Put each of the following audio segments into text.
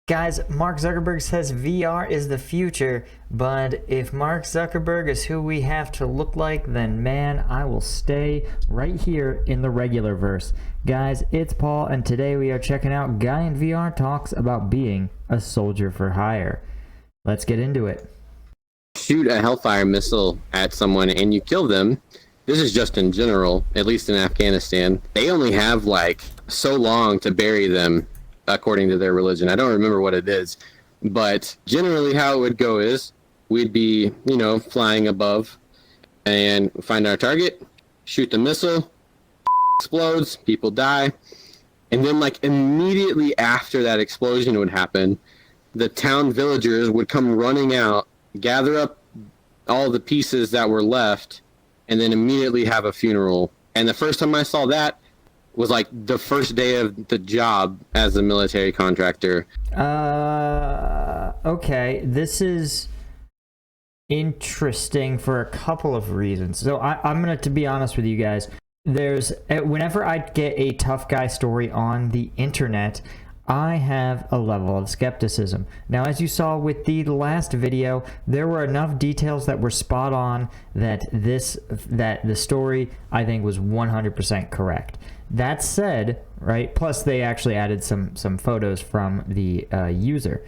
Guys, Mark Zuckerberg says VR is the future, but if Mark Zuckerberg is who we have to look like, then man, I will stay right here in the regular verse. Guys, it's Paul, and today we are checking out Guy in VR talks about being a soldier for hire. Let's get into it. Shoot a Hellfire missile at someone and you kill them. This is just in general, at least in Afghanistan. They only have like so long to bury them according to their religion. I don't remember what it is, but generally how it would go is we'd be, flying above and find our target, shoot the missile, explodes, people die, and then like immediately after that explosion would happen, the town villagers would come running out, gather up all the pieces that were left, and then immediately have a funeral. And the first time I saw that was like the first day of the job as a military contractor. Okay, this is interesting for a couple of reasons. So I'm gonna, to be honest with you guys, whenever I get a tough guy story on the internet, I have a level of skepticism. Now, as you saw with the last video, there were enough details that were spot on that the story, I think, was 100% correct. That said, right, plus they actually added some photos from the user.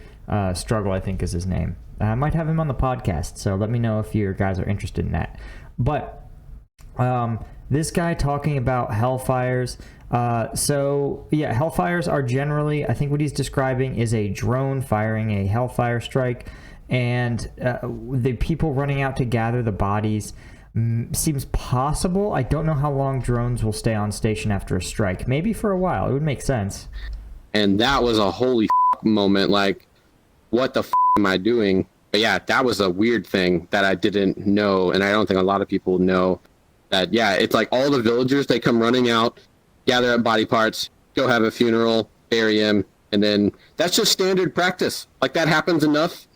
Struggle, I think, is his name. I might have him on the podcast, so let me know if you guys are interested in that. But this guy talking about Hellfires, so yeah, Hellfires are generally, I think what he's describing is a drone firing a Hellfire strike, and the people running out to gather the bodies seems possible. I don't know how long drones will stay on station after a strike. Maybe for a while. It would make sense. And that was a holy moment. Like, what the am I doing? But yeah, that was a weird thing that I didn't know, and I don't think a lot of people know that. Yeah, it's like all the villagers, they come running out, gather up body parts, go have a funeral, bury him, and then that's just standard practice. Like, that happens enough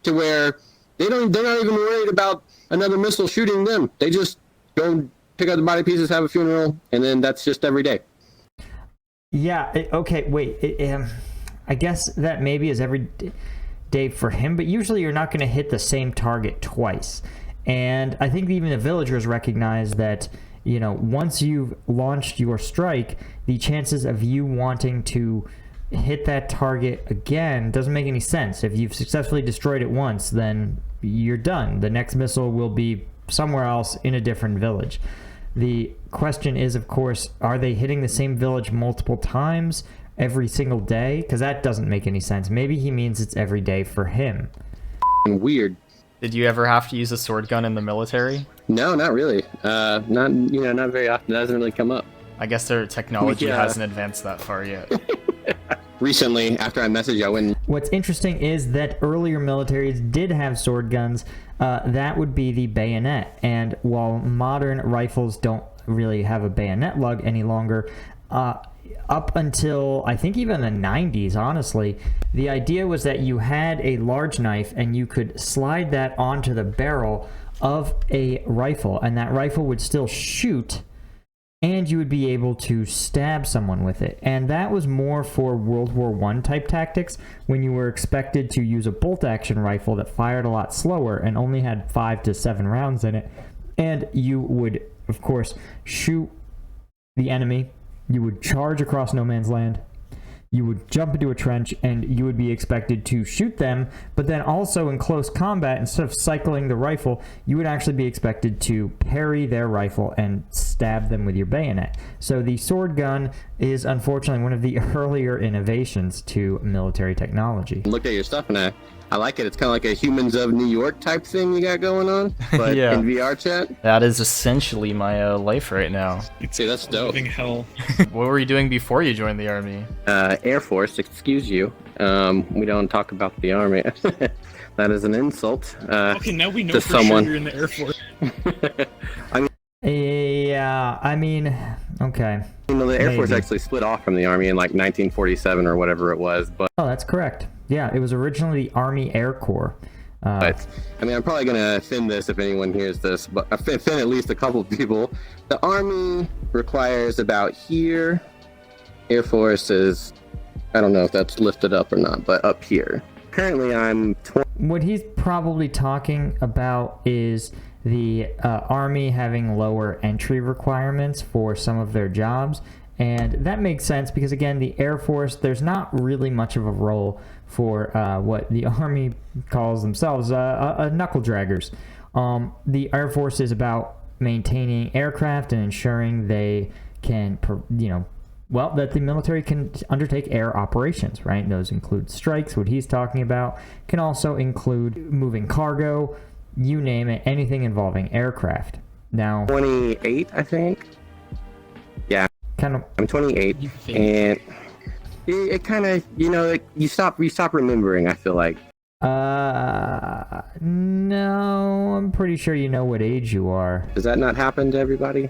to where they're not even worried about another missile shooting them. They just go pick up the body pieces, have a funeral, and then that's just every day. Yeah, okay, wait. I guess that maybe is every day for him, but usually you're not going to hit the same target twice. And I think even the villagers recognize that, once you've launched your strike, the chances of you wanting to hit that target again doesn't make any sense. If you've successfully destroyed it once, then you're done. The next missile will be somewhere else in a different village. The question is, of course, are they hitting the same village multiple times every single day? Because that doesn't make any sense. Maybe he means it's every day for him. Weird. Did you ever have to use a sword gun in the military? No, not really. Not very often. It doesn't really come up. I guess their technology hasn't advanced that far yet. Recently, after I messaged you, I went. What's interesting is that earlier militaries did have sword guns. That would be the bayonet. And while modern rifles don't really have a bayonet lug any longer, up until I think even the 90s, honestly, the idea was that you had a large knife and you could slide that onto the barrel of a rifle, and that rifle would still shoot, and you would be able to stab someone with it. And that was more for World War I type tactics, when you were expected to use a bolt-action rifle that fired a lot slower and only had 5 to 7 rounds in it. And you would, of course, shoot the enemy. You would charge across no man's land. You would jump into a trench, and you would be expected to shoot them, but then also in close combat, instead of cycling the rifle, you would actually be expected to parry their rifle and stab them with your bayonet. So the sword gun is unfortunately one of the earlier innovations to military technology. Looked at your stuff, and I like it. It's kind of like a Humans of New York type thing you got going on, but Yeah. in VR chat. That is essentially my life right now. See, that's dope. Living hell. What were you doing before you joined the army? Air Force, excuse you. We don't talk about the Army. That is an insult. Okay, now we know to for someone. sure you're in the Air Force. Yeah, I mean, okay. The Air Force Maybe. actually split off from the Army in like 1947 or whatever it was, but Oh, that's correct. Yeah, it was originally the Army Air Corps. I mean, I'm probably gonna offend this if anyone hears this, but offend at least a couple of people. The Army requires about here. Air Force is I don't know if that's lifted up or not, but up here. Currently, I'm 20. What he's probably talking about is the Army having lower entry requirements for some of their jobs. And that makes sense because, again, the Air Force, there's not really much of a role for what the Army calls themselves knuckle draggers. The Air Force is about maintaining aircraft and ensuring they can, that the military can undertake air operations, right? Those include strikes, what he's talking about. Can also include moving cargo, you name it, anything involving aircraft. Now, 28, I think. Yeah. I'm 28, and it kind of, you stop remembering, I feel like. No, I'm pretty sure you know what age you are. Does that not happen to everybody?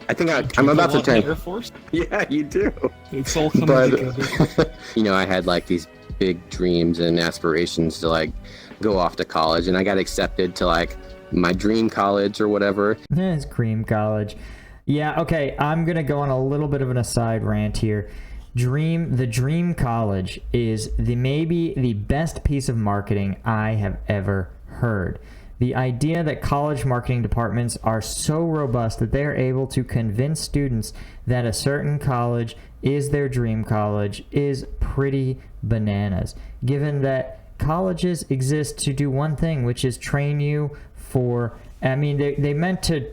I think I'm about to turn. Air Force? Yeah, you do. It's all coming together. I had like these big dreams and aspirations to like go off to college, and I got accepted to like my dream college or whatever. It's Cream College. Yeah, okay, I'm going to go on a little bit of an aside rant here. The Dream College is maybe the best piece of marketing I have ever heard. The idea that college marketing departments are so robust that they are able to convince students that a certain college is their dream college is pretty bananas, given that colleges exist to do one thing, which is train you for, they meant to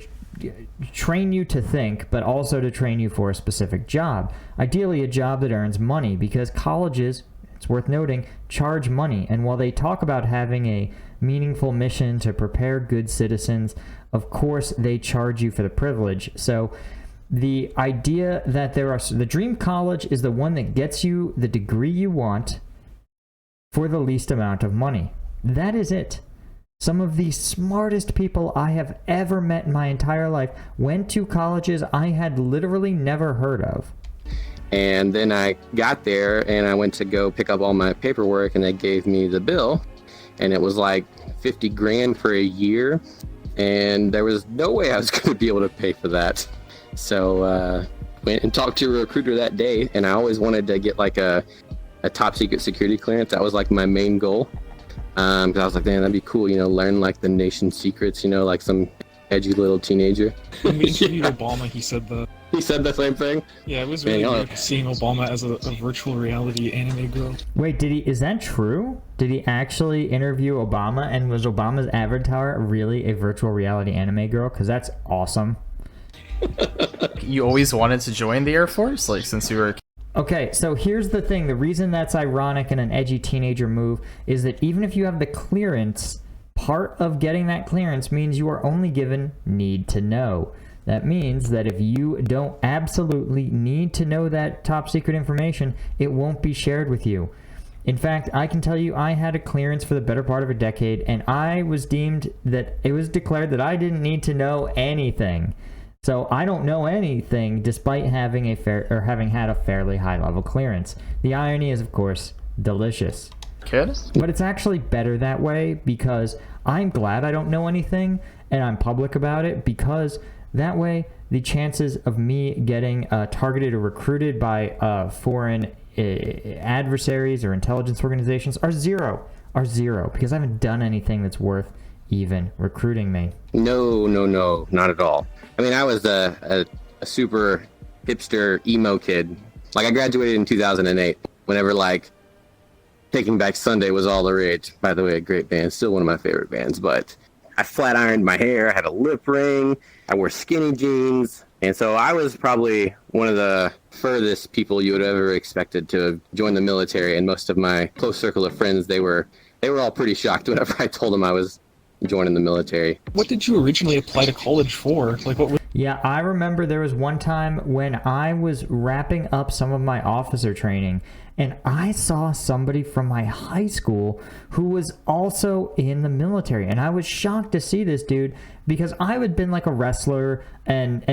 train you to think, but also to train you for a specific job. Ideally, a job that earns money, because colleges, it's worth noting, charge money. And while they talk about having a meaningful mission to prepare good citizens, of course, they charge you for the privilege. So the idea that the dream college is the one that gets you the degree you want for the least amount of money. That is it. Some of the smartest people I have ever met in my entire life went to colleges I had literally never heard of. And then I got there and I went to go pick up all my paperwork, and they gave me the bill, and it was like 50 grand for a year, and there was no way I was going to be able to pay for that. So went and talked to a recruiter that day, and I always wanted to get like a top secret security clearance. That was like my main goal. Because I was like, man, that'd be cool, learn like the nation's secrets, like some edgy little teenager. When we interviewed Obama, he said that. He said the same thing? Yeah, it was really weird seeing Obama as a virtual reality anime girl. Wait, is that true? Did he actually interview Obama, and was Obama's avatar really a virtual reality anime girl? Because that's awesome. You always wanted to join the Air Force, like since you were a kid? Okay, so here's the thing. The reason that's ironic and an edgy teenager move is that even if you have the clearance, part of getting that clearance means you are only given need to know. That means that if you don't absolutely need to know that top secret information, it won't be shared with you. In fact, I can tell you I had a clearance for the better part of a decade, and it was declared that I didn't need to know anything. So I don't know anything despite having having had a fairly high level clearance. The irony is, of course, delicious. Kid? But it's actually better that way, because I'm glad I don't know anything and I'm public about it, because that way the chances of me getting targeted or recruited by foreign adversaries or intelligence organizations are zero, because I haven't done anything that's worth even recruiting me. No, not at all. I mean, I was a super hipster emo kid. Like, I graduated in 2008, whenever, like, Taking Back Sunday was all the rage. By the way, a great band, still one of my favorite bands. But I flat ironed my hair, I had a lip ring, I wore skinny jeans. And so I was probably one of the furthest people you would ever expected to join the military. And most of my close circle of friends, they were all pretty shocked whenever I told them I was joining the military. What did you originally apply to college for? Like, what was... Yeah, I remember there was one time when I was wrapping up some of my officer training, and I saw somebody from my high school who was also in the military, and I was shocked to see this dude, because I had been like a wrestler and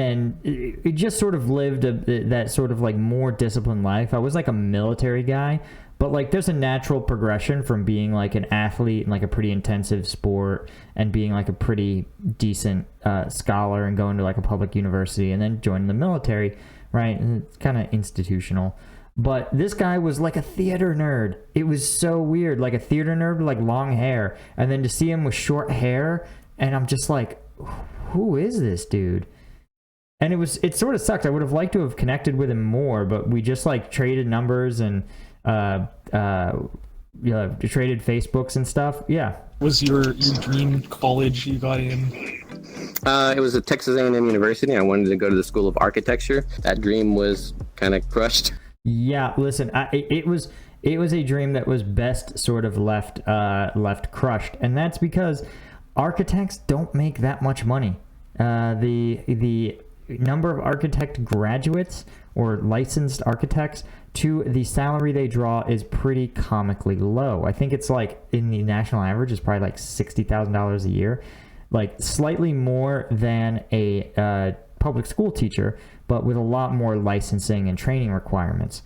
it just sort of lived that sort of like more disciplined life. I was like a military guy. But, like, there's a natural progression from being, like, an athlete in, like, a pretty intensive sport and being, like, a pretty decent scholar and going to, like, a public university and then joining the military, right? And it's kind of institutional. But this guy was like a theater nerd. It was so weird, like a theater nerd with like long hair. And then to see him with short hair, and I'm just like, who is this dude? And it sort of sucked. I would have liked to have connected with him more, but we just like traded numbers and traded Facebooks and stuff. Yeah. Was your dream college you got in? It was at Texas A&M University. I wanted to go to the School of Architecture. That dream was kind of crushed. Yeah, listen, it was a dream that was best sort of left crushed, and that's because architects don't make that much money. The number of architect graduates or licensed architects to the salary they draw is pretty comically low. I think it's like in the national average is probably like $60,000 a year, like slightly more than a public school teacher, but with a lot more licensing and training requirements.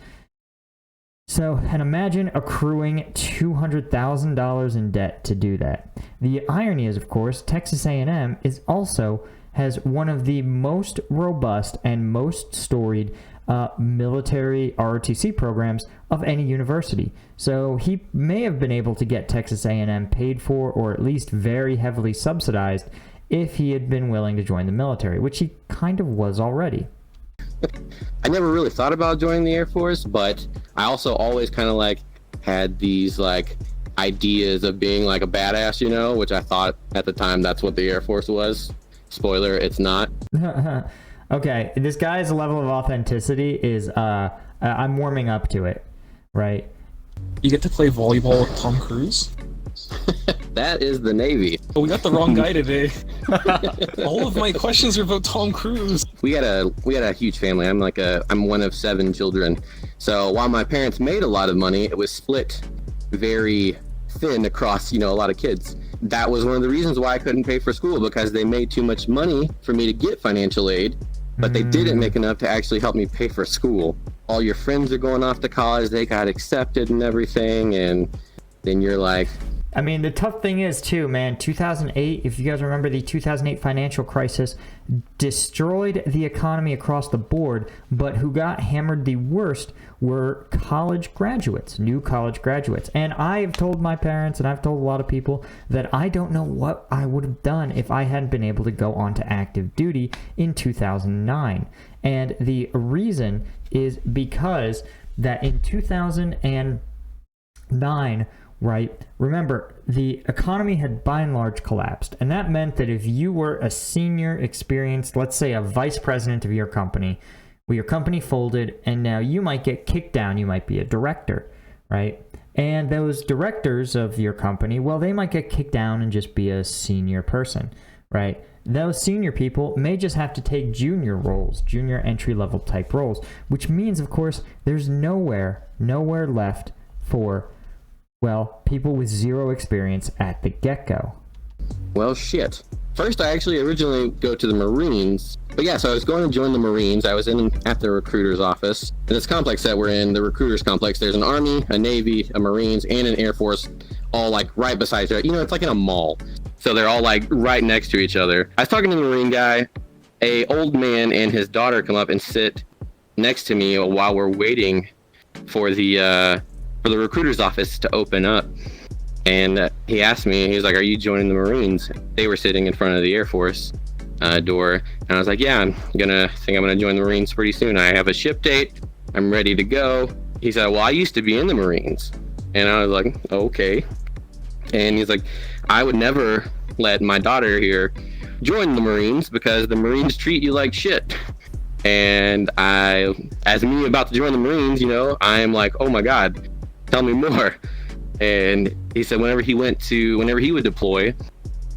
So, and imagine accruing $200,000 in debt to do that. The irony is, of course, Texas A&M has one of the most robust and most storied military ROTC programs of any university. So he may have been able to get Texas A&M paid for, or at least very heavily subsidized, if he had been willing to join the military, which he kind of was already. I never really thought about joining the Air Force, but I also always kind of like had these like ideas of being like a badass, you know, which I thought at the time that's what the Air Force was. Spoiler, it's not. Okay, this guy's level of authenticity is, I'm warming up to it, right? You get to play volleyball with Tom Cruise? That is the Navy. Oh, we got the wrong guy today. All of my questions are about Tom Cruise. We had a huge family. I'm one of 7 children. So while my parents made a lot of money, it was split very thin across, a lot of kids. That was one of the reasons why I couldn't pay for school, because they made too much money for me to get financial aid, but they didn't make enough to actually help me pay for school. All your friends are going off to college, they got accepted and everything, and then you're like... I mean, the tough thing is, too, man, 2008, if you guys remember, the 2008 financial crisis destroyed the economy across the board, but who got hammered the worst were college graduates, new college graduates. And I have told my parents, and I've told a lot of people, that I don't know what I would have done if I hadn't been able to go on to active duty in 2009. And the reason is because that in 2009... right? Remember, the economy had by and large collapsed, and that meant that if you were a senior, experienced, let's say a vice president of your company, well, your company folded, and now you might get kicked down, you might be a director, right? And those directors of your company, well, they might get kicked down and just be a senior person, right? Those senior people may just have to take junior roles, junior entry-level type roles, which means, of course, there's nowhere left for... well, people with zero experience at the get-go. Well, shit. First, I actually originally go to the Marines. But yeah, so I was going to join the Marines. I was at the recruiter's office. In this complex that we're in, the recruiter's complex, there's an Army, a Navy, a Marines, and an Air Force, all like right beside each other. It's like in a mall. So they're all like right next to each other. I was talking to the Marine guy. A old man and his daughter come up and sit next to me while we're waiting for the recruiter's office to open up. And he asked me, he was like, "Are you joining the Marines?" They were sitting in front of the Air Force door. And I was like, "Yeah, I'm gonna join the Marines pretty soon. I have a ship date. I'm ready to go." He said, "Well, I used to be in the Marines." And I was like, "Okay." And he's like, "I would never let my daughter here join the Marines because the Marines treat you like shit." And as me about to join the Marines, I'm like, "Oh my God, tell me more." And he said whenever he would deploy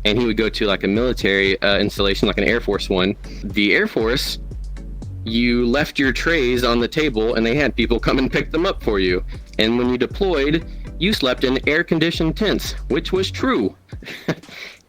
and he would go to like a military installation, like an Air Force one, the Air Force, you left your trays on the table and they had people come and pick them up for you. And when you deployed, you slept in air-conditioned tents, which was true.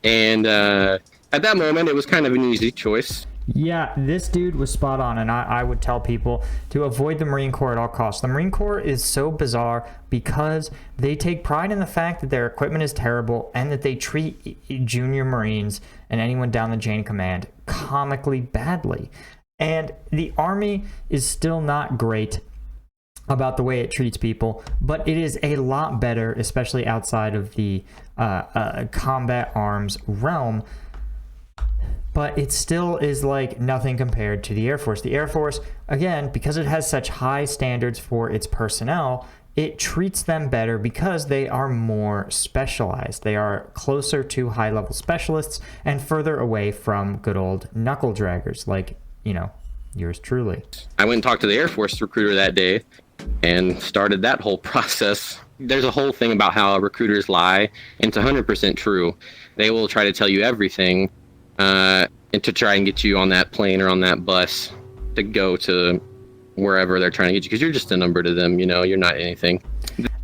And at that moment, it was kind of an easy choice. Yeah, this dude was spot on, and I would tell people to avoid the Marine Corps at all costs. The Marine Corps is so bizarre because they take pride in the fact that their equipment is terrible and that they treat junior Marines and anyone down the chain of command comically badly. And the Army is still not great about the way it treats people, but it is a lot better, especially outside of the combat arms realm. But it still is like nothing compared to the Air Force. The Air Force, again, because it has such high standards for its personnel, it treats them better because they are more specialized. They are closer to high-level specialists and further away from good old knuckle draggers like, you know, yours truly. I went and talked to the Air Force recruiter that day and started that whole process. There's a whole thing about how recruiters lie, and it's 100% true. They will try to tell you everything and to try and get you on that plane or on that bus to go to wherever they're trying to get you, because you're just a number to them, you know, you're not anything.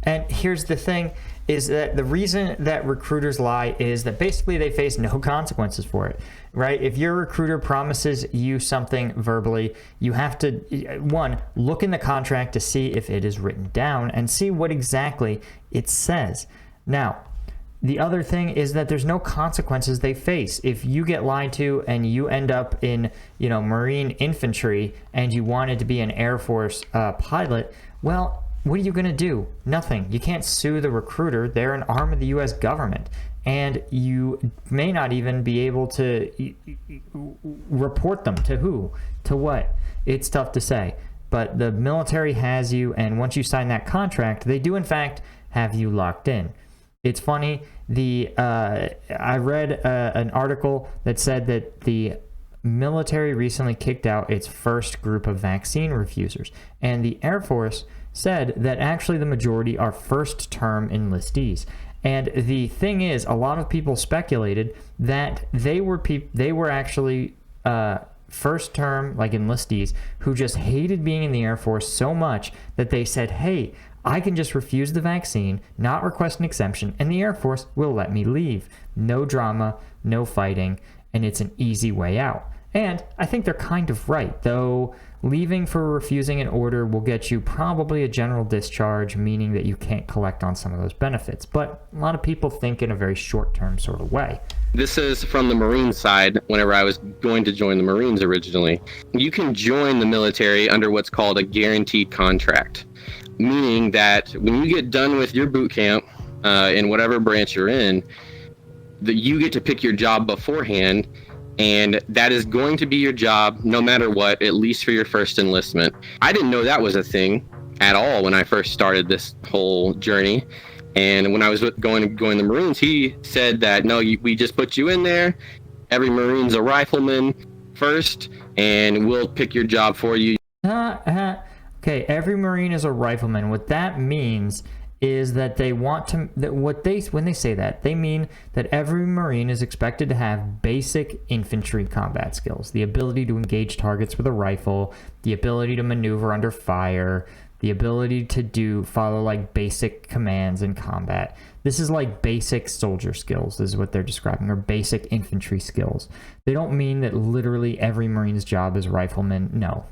And here's the thing, is that the reason that recruiters lie is that basically they face no consequences for it, right? If your recruiter promises you something verbally, you have to, one, look in the contract to see if it is written down and see what exactly it says. Now, the other thing is that there's no consequences they face. If you get lied to and you end up in, you know, Marine infantry and you wanted to be an Air Force pilot, well, what are you going to do? Nothing. You can't sue the recruiter. They're an arm of the U.S. government. And you may not even be able to report them to who, to what. It's tough to say. But the military has you, and once you sign that contract, they do in fact have you locked in. It's funny, I read an article that said that the military recently kicked out its first group of vaccine refusers, and the Air Force said that actually the majority are first-term enlistees. And the thing is, a lot of people speculated that they were actually first-term, like enlistees, who just hated being in the Air Force so much that they said, hey, I can just refuse the vaccine, not request an exemption, and the Air Force will let me leave. No drama, no fighting, and it's an easy way out. And I think they're kind of right, though leaving for refusing an order will get you probably a general discharge, meaning that you can't collect on some of those benefits. But a lot of people think in a very short-term sort of way. This is from the Marine side. Whenever I was going to join the Marines originally, you can join the military under what's called a guaranteed contract, meaning that when you get done with your boot camp in whatever branch you're in, that you get to pick your job beforehand, and that is going to be your job no matter what, at least for your first enlistment. I didn't know that was a thing at all when I first started this whole journey. And when I was going the Marines, he said that, no, we just put you in there. Every Marine's a rifleman first, and we'll pick your job for you. Okay, every Marine is a rifleman. What that means is that they want to, when they say that, they mean that every Marine is expected to have basic infantry combat skills, the ability to engage targets with a rifle, the ability to maneuver under fire, the ability to follow like basic commands in combat. This is like basic soldier skills, is what they're describing, or basic infantry skills. They don't mean that literally every Marine's job is rifleman. No.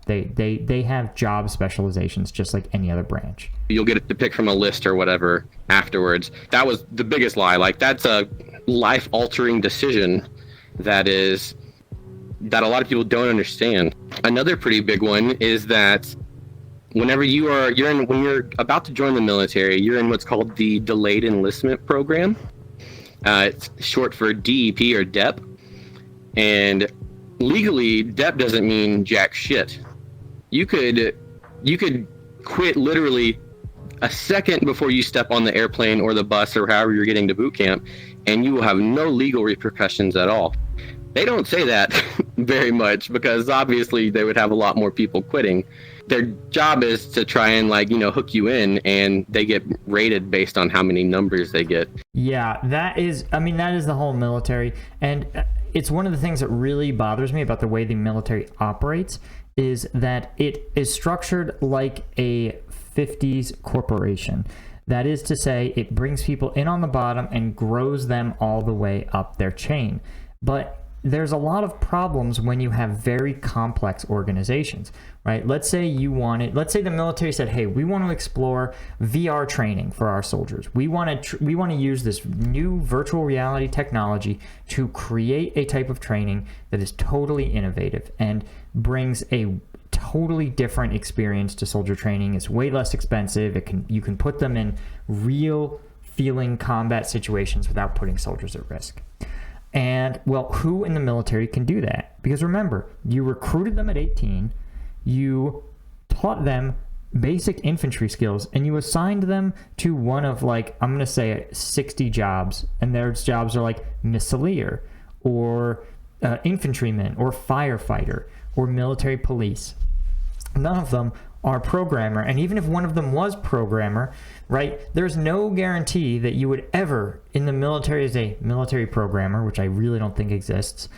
They have job specializations just like any other branch. You'll get to pick from a list or whatever afterwards. That was the biggest lie. Like, that's a life-altering decision that a lot of people don't understand. Another pretty big one is that whenever when you're about to join the military, you're in what's called the Delayed Enlistment program. It's short for DEP or DEP. And legally, DEP doesn't mean jack shit. You could quit literally a second before you step on the airplane or the bus or however you're getting to boot camp, and you will have no legal repercussions at all. They don't say that very much because obviously they would have a lot more people quitting. Their job is to try and hook you in, and they get rated based on how many numbers they get. Yeah, that is the whole military. And it's one of the things that really bothers me about the way the military operates is that it is structured like a 50s corporation. That is to say, it brings people in on the bottom and grows them all the way up their chain. But there's a lot of problems when you have very complex organizations, right? Let's say the military said, hey, we want to explore VR training for our soldiers. We want to use this new virtual reality technology to create a type of training that is totally innovative and brings a totally different experience to soldier training. It's way less expensive. You can put them in real feeling combat situations without putting soldiers at risk. And, well, who in the military can do that? Because remember, you recruited them at 18, you taught them basic infantry skills, and you assigned them to one of, like, I'm going to say 60 jobs, and their jobs are like missileer, or infantryman, or firefighter, or military police. None of them are programmer, and even if one of them was programmer, right, there's no guarantee that you would ever, in the military as a military programmer, which I really don't think exists,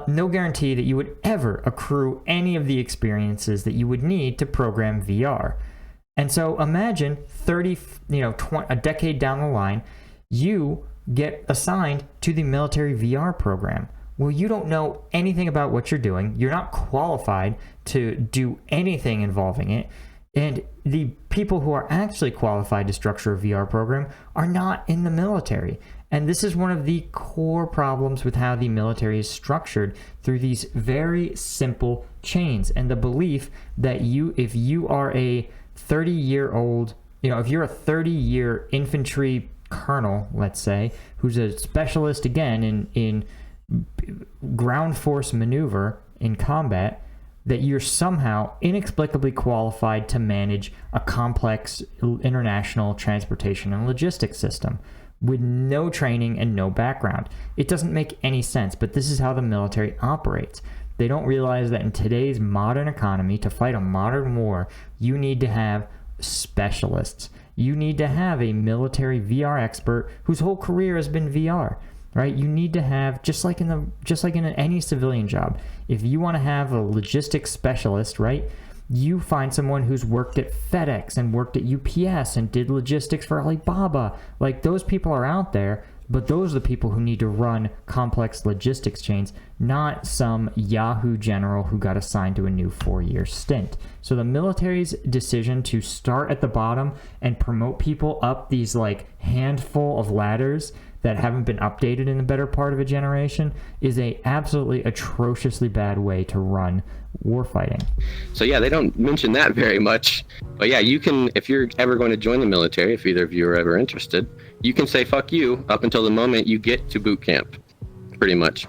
no guarantee that you would ever accrue any of the experiences that you would need to program VR. And so imagine a decade down the line, you get assigned to the military VR program. Well, you don't know anything about what you're doing. You're not qualified to do anything involving it. And the people who are actually qualified to structure a VR program are not in the military. And this is one of the core problems with how the military is structured, through these very simple chains, and the belief that if you are a 30-year-old, if you're a 30-year infantry colonel, let's say, who's a specialist again in ground force maneuver in combat, that you're somehow inexplicably qualified to manage a complex international transportation and logistics system with no training and no background. It doesn't make any sense, but this is how the military operates. They don't realize that in today's modern economy, to fight a modern war, you need to have specialists. You need to have a military VR expert whose whole career has been VR. Right? You need to have, just like in any civilian job, if you want to have a logistics specialist, right, you find someone who's worked at FedEx and worked at UPS and did logistics for Alibaba. Like, those people are out there, but those are the people who need to run complex logistics chains, not some Yahoo general who got assigned to a new 4-year stint. So the military's decision to start at the bottom and promote people up these, like, handful of ladders that haven't been updated in the better part of a generation is a absolutely atrociously bad way to run warfighting. So yeah, they don't mention that very much. But yeah, you can, if you're ever going to join the military, if either of you are ever interested, you can say fuck you up until the moment you get to boot camp, pretty much.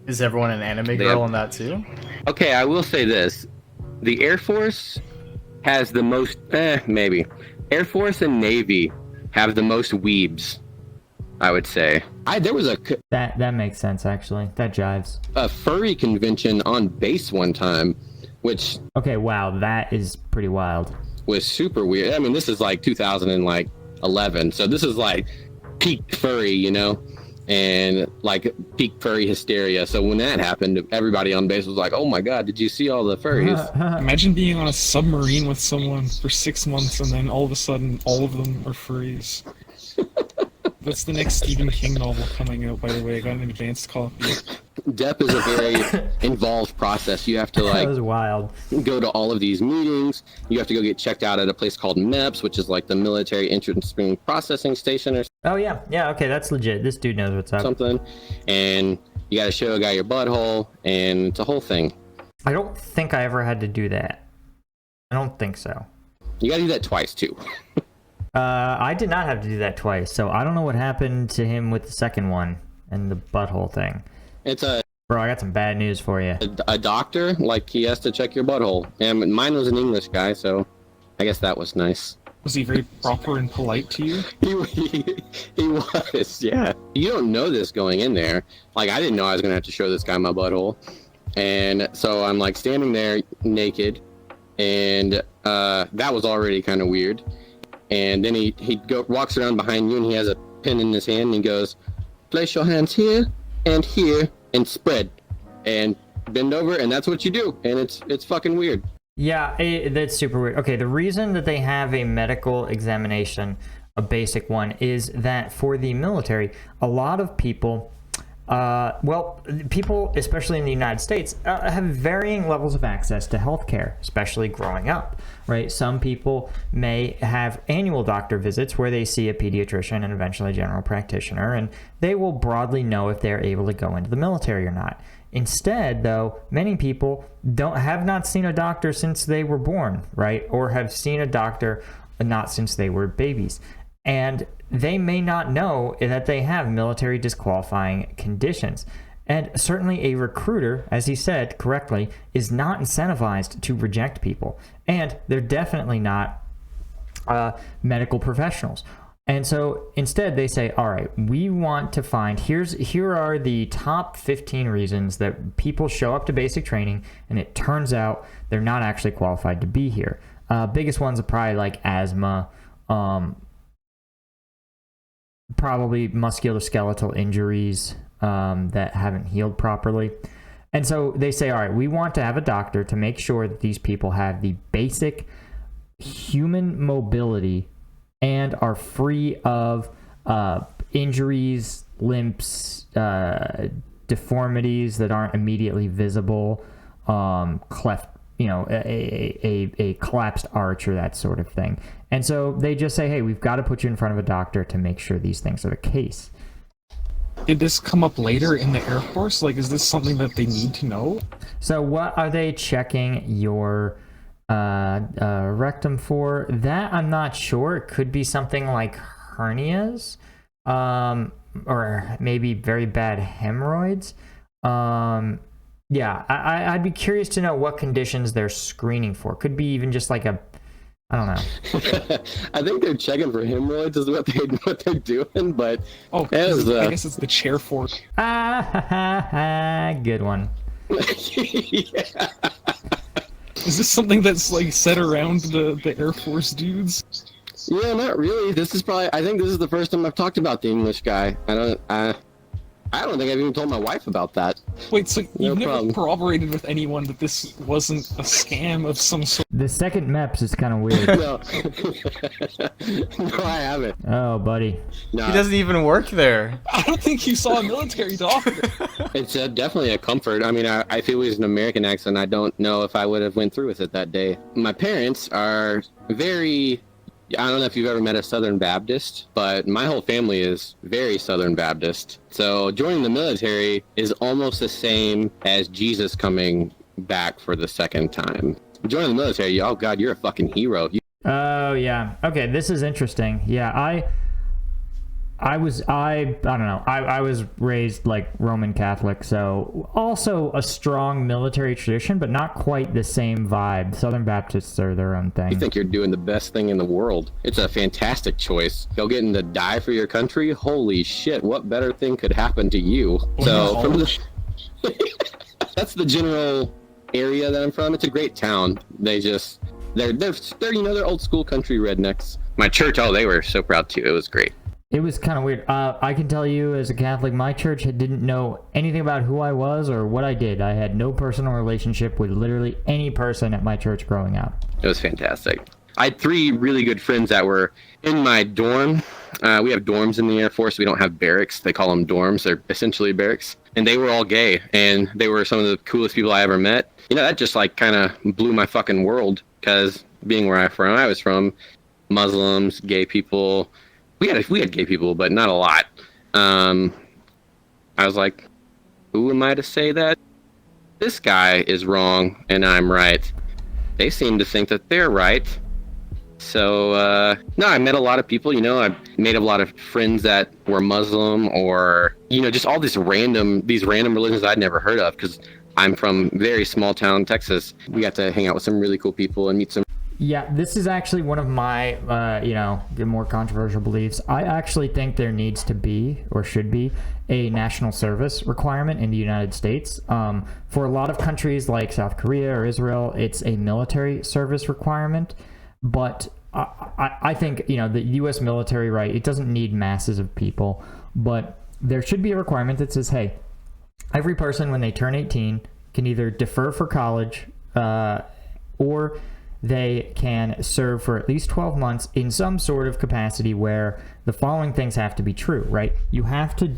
Is everyone an anime girl in that too? Okay, I will say this. The Air Force has the most, maybe. Air Force and Navy have the most weebs, I would say. There was that makes sense, actually. That jives. A furry convention on base one time, which... Okay, wow, that is pretty wild. Was super weird. I mean, this is like 2011, so this is like peak furry, and like peak furry hysteria. So when that happened, everybody on base was like, oh my god, did you see all the furries? Imagine being on a submarine with someone for 6 months and then all of a sudden all of them are furries. That's the next Stephen King novel coming out, by the way. I got an advanced copy. DEP is a very involved process. You have to That was wild. Go to all of these meetings. You have to go get checked out at a place called MEPS, which is like the Military Entrance Processing Station or Oh yeah, okay, that's legit. This dude knows what's up. something. And you got to show a guy your butthole, and it's a whole thing. I don't think I ever had to do that. I don't think so. You got to do that twice too. I did not have to do that twice, so I don't know what happened to him with the second one and the butthole thing. It's Bro, I got some bad news for you. a doctor, like he has to check your butthole. And mine was an English guy, so I guess that was nice. Was he very proper and polite to you? He was, yeah. You don't know this going in there. Like, I didn't know I was going to have to show this guy my butthole. And so I'm like standing there naked, and that was already kind of weird. And then he walks around behind you, and he has a pen in his hand, and he goes, place your hands here and spread and bend over, and that's what you do. And it's fucking weird. Yeah, that's super weird. Okay, the reason that they have a medical examination, a basic one, is that for the military, a lot of people, people, especially in the United States, have varying levels of access to healthcare, especially growing up, right? Some people may have annual doctor visits where they see a pediatrician and eventually a general practitioner, and they will broadly know if they're able to go into the military or not. Instead, though, many people have not seen a doctor since they were born, right? Or have seen a doctor not since they were babies. And they may not know that they have military disqualifying conditions. And certainly a recruiter, as he said correctly, is not incentivized to reject people. And they're definitely not medical professionals. And so instead they say, all right, we want to find, here are the top 15 reasons that people show up to basic training and it turns out they're not actually qualified to be here. Biggest ones are probably like asthma, probably musculoskeletal injuries that haven't healed properly. And so they say, all right, we want to have a doctor to make sure that these people have the basic human mobility and are free of injuries, limps, deformities that aren't immediately visible, cleft, a collapsed arch or that sort of thing. And so they just say, hey, we've got to put you in front of a doctor to make sure these things are the case. Did this come up later in the Air Force? Like, is this something that they need to know? So what are they checking your rectum for? That I'm not sure. It could be something like hernias, or maybe very bad hemorrhoids. Yeah, I'd be curious to know what conditions they're screening for. Could be even just like I don't know. I think they're checking for hemorrhoids is what they're doing, but I guess it's the chair fork. Good one. Yeah. Is this something that's like set around the Air Force dudes? Yeah, not really. I think this is the first time I've talked about the English guy. I don't think I've even told my wife about that. Wait, so you've never corroborated with anyone that this wasn't a scam of some sort? The second MEPS is kind of weird. No. No, I haven't. Oh, buddy. No. He doesn't even work there. I don't think you saw a military doctor. It's definitely a comfort. I mean, if it was an American accent, I don't know if I would have went through with it that day. My parents are very... I don't know if you've ever met a Southern Baptist, but my whole family is very Southern Baptist. So joining the military is almost the same as Jesus coming back for the second time. Joining the military, oh God, you're a fucking hero. Oh yeah. Okay, this is interesting. Yeah, I don't know. I was raised like Roman Catholic, so also a strong military tradition, but not quite the same vibe. Southern Baptists are their own thing. You think you're doing the best thing in the world. It's a fantastic choice. You're getting to die for your country? Holy shit, what better thing could happen to you? So that's the general area that I'm from. It's a great town. They're old school country rednecks. My church, they were so proud too. It was great. It was kind of weird. I can tell you as a Catholic, my church didn't know anything about who I was or what I did. I had no personal relationship with literally any person at my church growing up. It was fantastic. I had 3 really good friends that were in my dorm. We have dorms in the Air Force. We don't have barracks. They call them dorms. They're essentially barracks. And they were all gay, and they were some of the coolest people I ever met. That just like kind of blew my fucking world, because being where I was from, Muslims, gay people... We had gay people, but not a lot. I was like, who am I to say that this guy is wrong and I'm right? They seem to think that they're right. So, no, I met a lot of people, I made a lot of friends that were Muslim or, just all these random religions I'd never heard of, because I'm from very small town Texas. We got to hang out with some really cool people and meet some. Yeah, this is actually one of my, the more controversial beliefs. I actually think there needs to be, or should be, a national service requirement in the United States. For a lot of countries like South Korea or Israel, it's a military service requirement. But I think, the U.S. military, right, it doesn't need masses of people. But there should be a requirement that says, hey, every person when they turn 18 can either defer for college or... they can serve for at least 12 months in some sort of capacity where the following things have to be true, right? You have to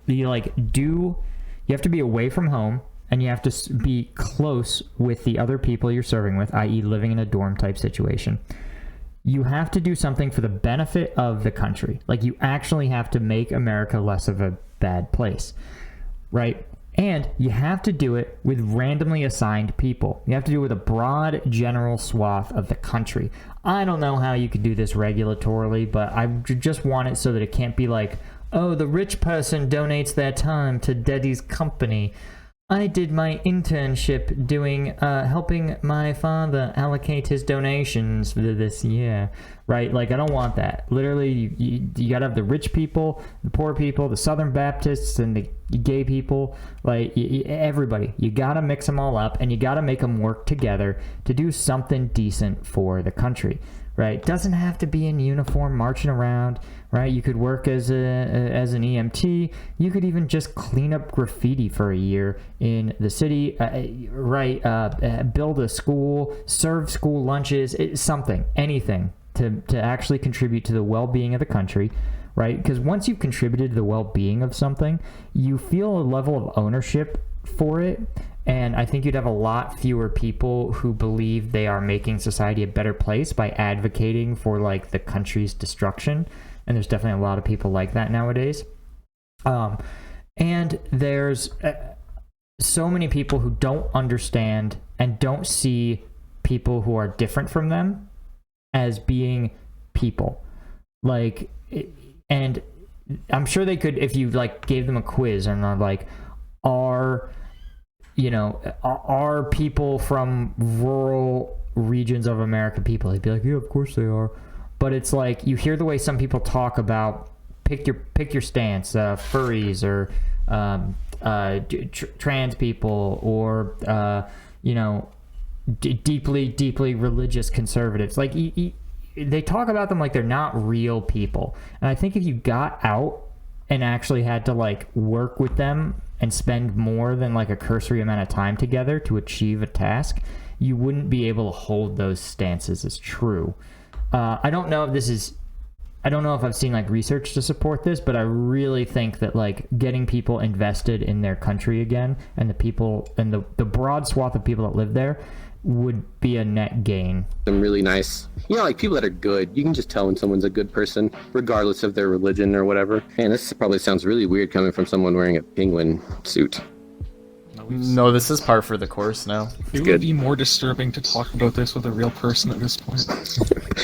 be away from home, and you have to be close with the other people you're serving with, i.e. living in a dorm type situation. You have to do something for the benefit of the country. Like, you actually have to make America less of a bad place. right? And you have to do it with randomly assigned people. You have to do it with a broad general swath of the country. I don't know how you could do this regulatorily, but I just want it so that it can't be like, oh, the rich person donates their time to Daddy's company. I did my internship doing helping my father allocate his donations for this year, right? Like, I don't want that. Literally, you gotta have the rich people, the poor people, the Southern Baptists, and the gay people, like everybody. You gotta mix them all up, and you gotta make them work together to do something decent for the country, right? Doesn't have to be in uniform marching around, right? You could work as an EMT. You could even just clean up graffiti for a year in the city, right? Build a school, serve school lunches, something, anything to actually contribute to the well-being of the country, right? Because once you've contributed to the well-being of something, you feel a level of ownership for it. And I think you'd have a lot fewer people who believe they are making society a better place by advocating for like the country's destruction. And there's definitely a lot of people like that nowadays. And there's so many people who don't understand and don't see people who are different from them as being people. Like, and I'm sure they could, if you like gave them a quiz and are like, are people from rural regions of America people? They'd be like, yeah, of course they are. But it's like, you hear the way some people talk about pick your stance, furries or trans people, or deeply religious conservatives. Like they talk about them like they're not real people. And I think if you got out and actually had to like work with them and spend more than like a cursory amount of time together to achieve a task, you wouldn't be able to hold those stances as true. I don't know if I've seen like research to support this, but I really think that like getting people invested in their country again, and the people and the broad swath of people that live there, would be a net gain. Some really nice, like people that are good. You can just tell when someone's a good person, regardless of their religion or whatever. Man, this probably sounds really weird coming from someone wearing a penguin suit. No, this is par for the course now. It would be more disturbing to talk about this with a real person at this point.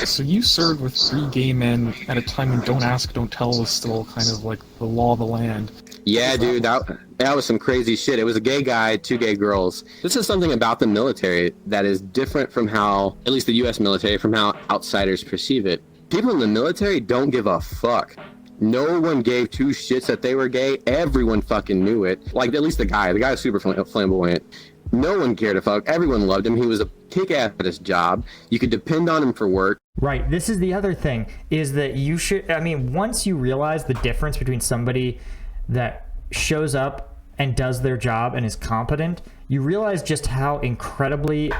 So you served with 3 gay men at a time when don't ask, don't tell was still kind of like the law of the land. Yeah, dude, that was some crazy shit. It was a gay guy, 2 gay girls. This is something about the military that is different from how, at least the U.S. military, from how outsiders perceive it. People in the military don't give a fuck. No one gave 2 shits that they were gay. Everyone fucking knew it. Like, at least the guy was super flamboyant. No one cared a fuck. Everyone loved him. He was a kick-ass at his job. You could depend on him for work. Right. This is the other thing, is that you should, once you realize the difference between somebody that shows up and does their job and is competent, you realize just how incredibly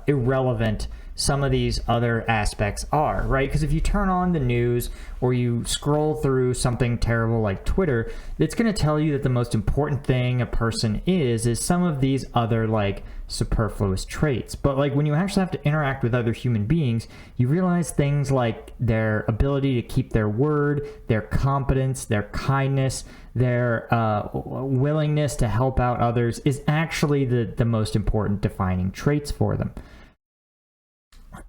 irrelevant some of these other aspects are, right? Because if you turn on the news or you scroll through something terrible like Twitter, it's going to tell you that the most important thing a person is some of these other like superfluous traits. But like when you actually have to interact with other human beings, you realize things like their ability to keep their word, their competence, their kindness, their willingness to help out others is actually the most important defining traits for them.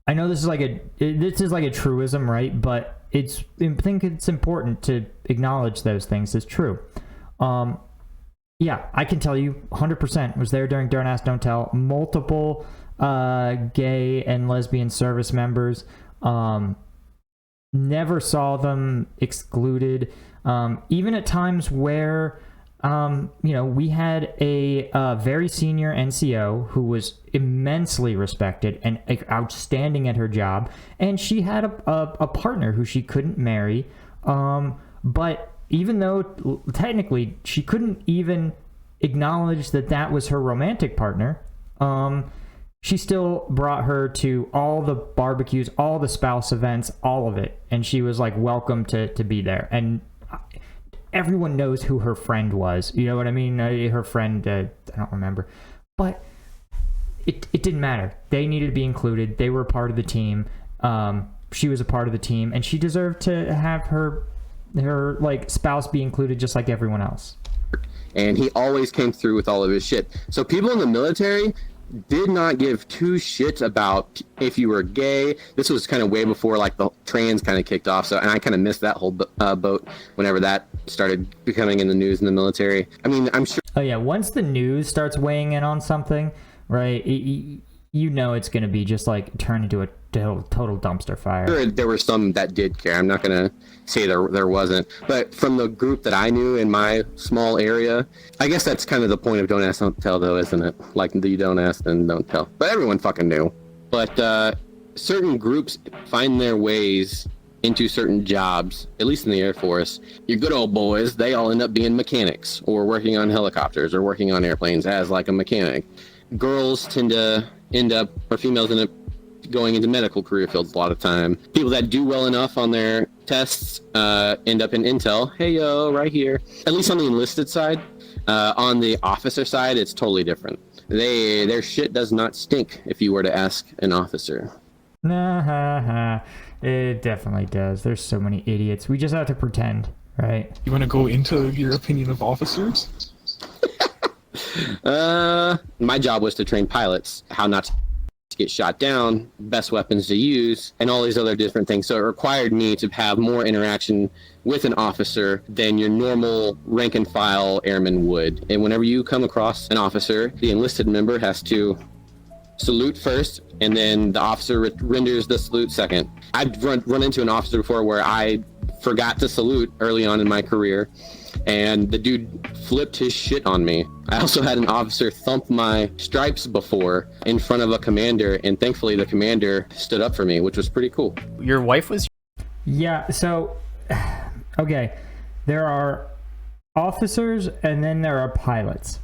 I know this is like a truism, right? But I think it's important to acknowledge those things as true. Yeah, I can tell you 100% was there during Don't Ask, Don't Tell. Multiple gay and lesbian service members. Never saw them excluded. Even at times where we had a very senior NCO who was immensely respected and outstanding at her job, and she had a partner who she couldn't marry, but even though technically she couldn't even acknowledge that was her romantic partner, she still brought her to all the barbecues, all the spouse events, all of it, and she was like welcome to be there. And everyone knows who her friend was. You know what I mean? Her friend, I don't remember. But it didn't matter. They needed to be included. They were a part of the team. She was a part of the team, and she deserved to have her like spouse be included just like everyone else. and he always came through with all of his shit. So people in the military did not give two shits about if you were gay. This was kind of way before like the trans kind of kicked off. So, and I kind of missed that whole boat whenever that started becoming in the news in the military. I mean, I'm sure. Oh yeah, once the news starts weighing in on something, right? You know it's going to be just like turn into a total dumpster fire. There were some that did care. I'm not going to say there wasn't. But from the group that I knew in my small area, I guess that's kind of the point of don't ask, don't tell, though, isn't it? Like, you don't ask, then don't tell. But everyone fucking knew. But certain groups find their ways into certain jobs, at least in the Air Force. Your good old boys, they all end up being mechanics or working on helicopters or working on airplanes as like a mechanic. Girls tend to end up, or females end up going into medical career fields a lot of time. People that do well enough on their tests end up in intel. Hey yo, right here. At least on the enlisted side. On the officer side, it's totally different. Their shit does not stink, if you were to ask an officer. Nah, it definitely does. There's so many idiots. We just have to pretend, right? You want to go into your opinion of officers? My job was to train pilots how not to get shot down, best weapons to use, and all these other different things. So it required me to have more interaction with an officer than your normal rank and file airman would. And whenever you come across an officer, the enlisted member has to salute first, and then the officer renders the salute second. I've run into an officer before where I forgot to salute early on in my career, and the dude flipped his shit on me. I also had an officer thump my stripes before in front of a commander, and thankfully the commander stood up for me, which was pretty cool. Your wife was... Yeah, so, okay, there are officers and then there are pilots.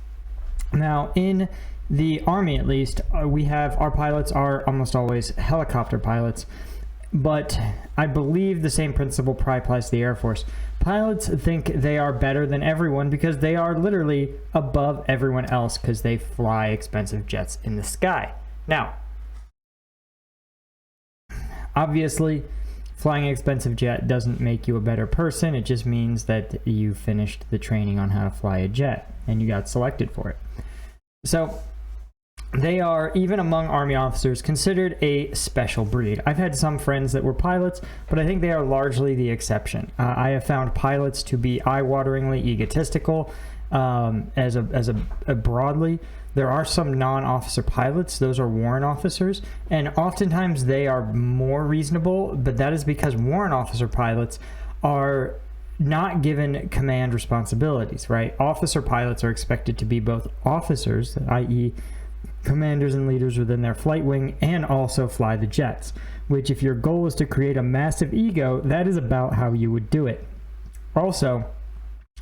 Now, in the Army at least, our pilots are almost always helicopter pilots, but I believe the same principle probably applies to the Air Force. Pilots think they are better than everyone because they are literally above everyone else because they fly expensive jets in the sky. Now, obviously, flying an expensive jet doesn't make you a better person. It just means that you finished the training on how to fly a jet and you got selected for it. So they are, even among Army officers, considered a special breed. I've had some friends that were pilots, but I think they are largely the exception. I have found pilots to be eye-wateringly egotistical, as a broadly. There are some non-officer pilots. Those are warrant officers, and oftentimes they are more reasonable, but that is because warrant officer pilots are not given command responsibilities, right? Officer pilots are expected to be both officers, i.e., commanders and leaders within their flight wing, and also fly the jets, which if your goal is to create a massive ego, that is about how you would do it. Also,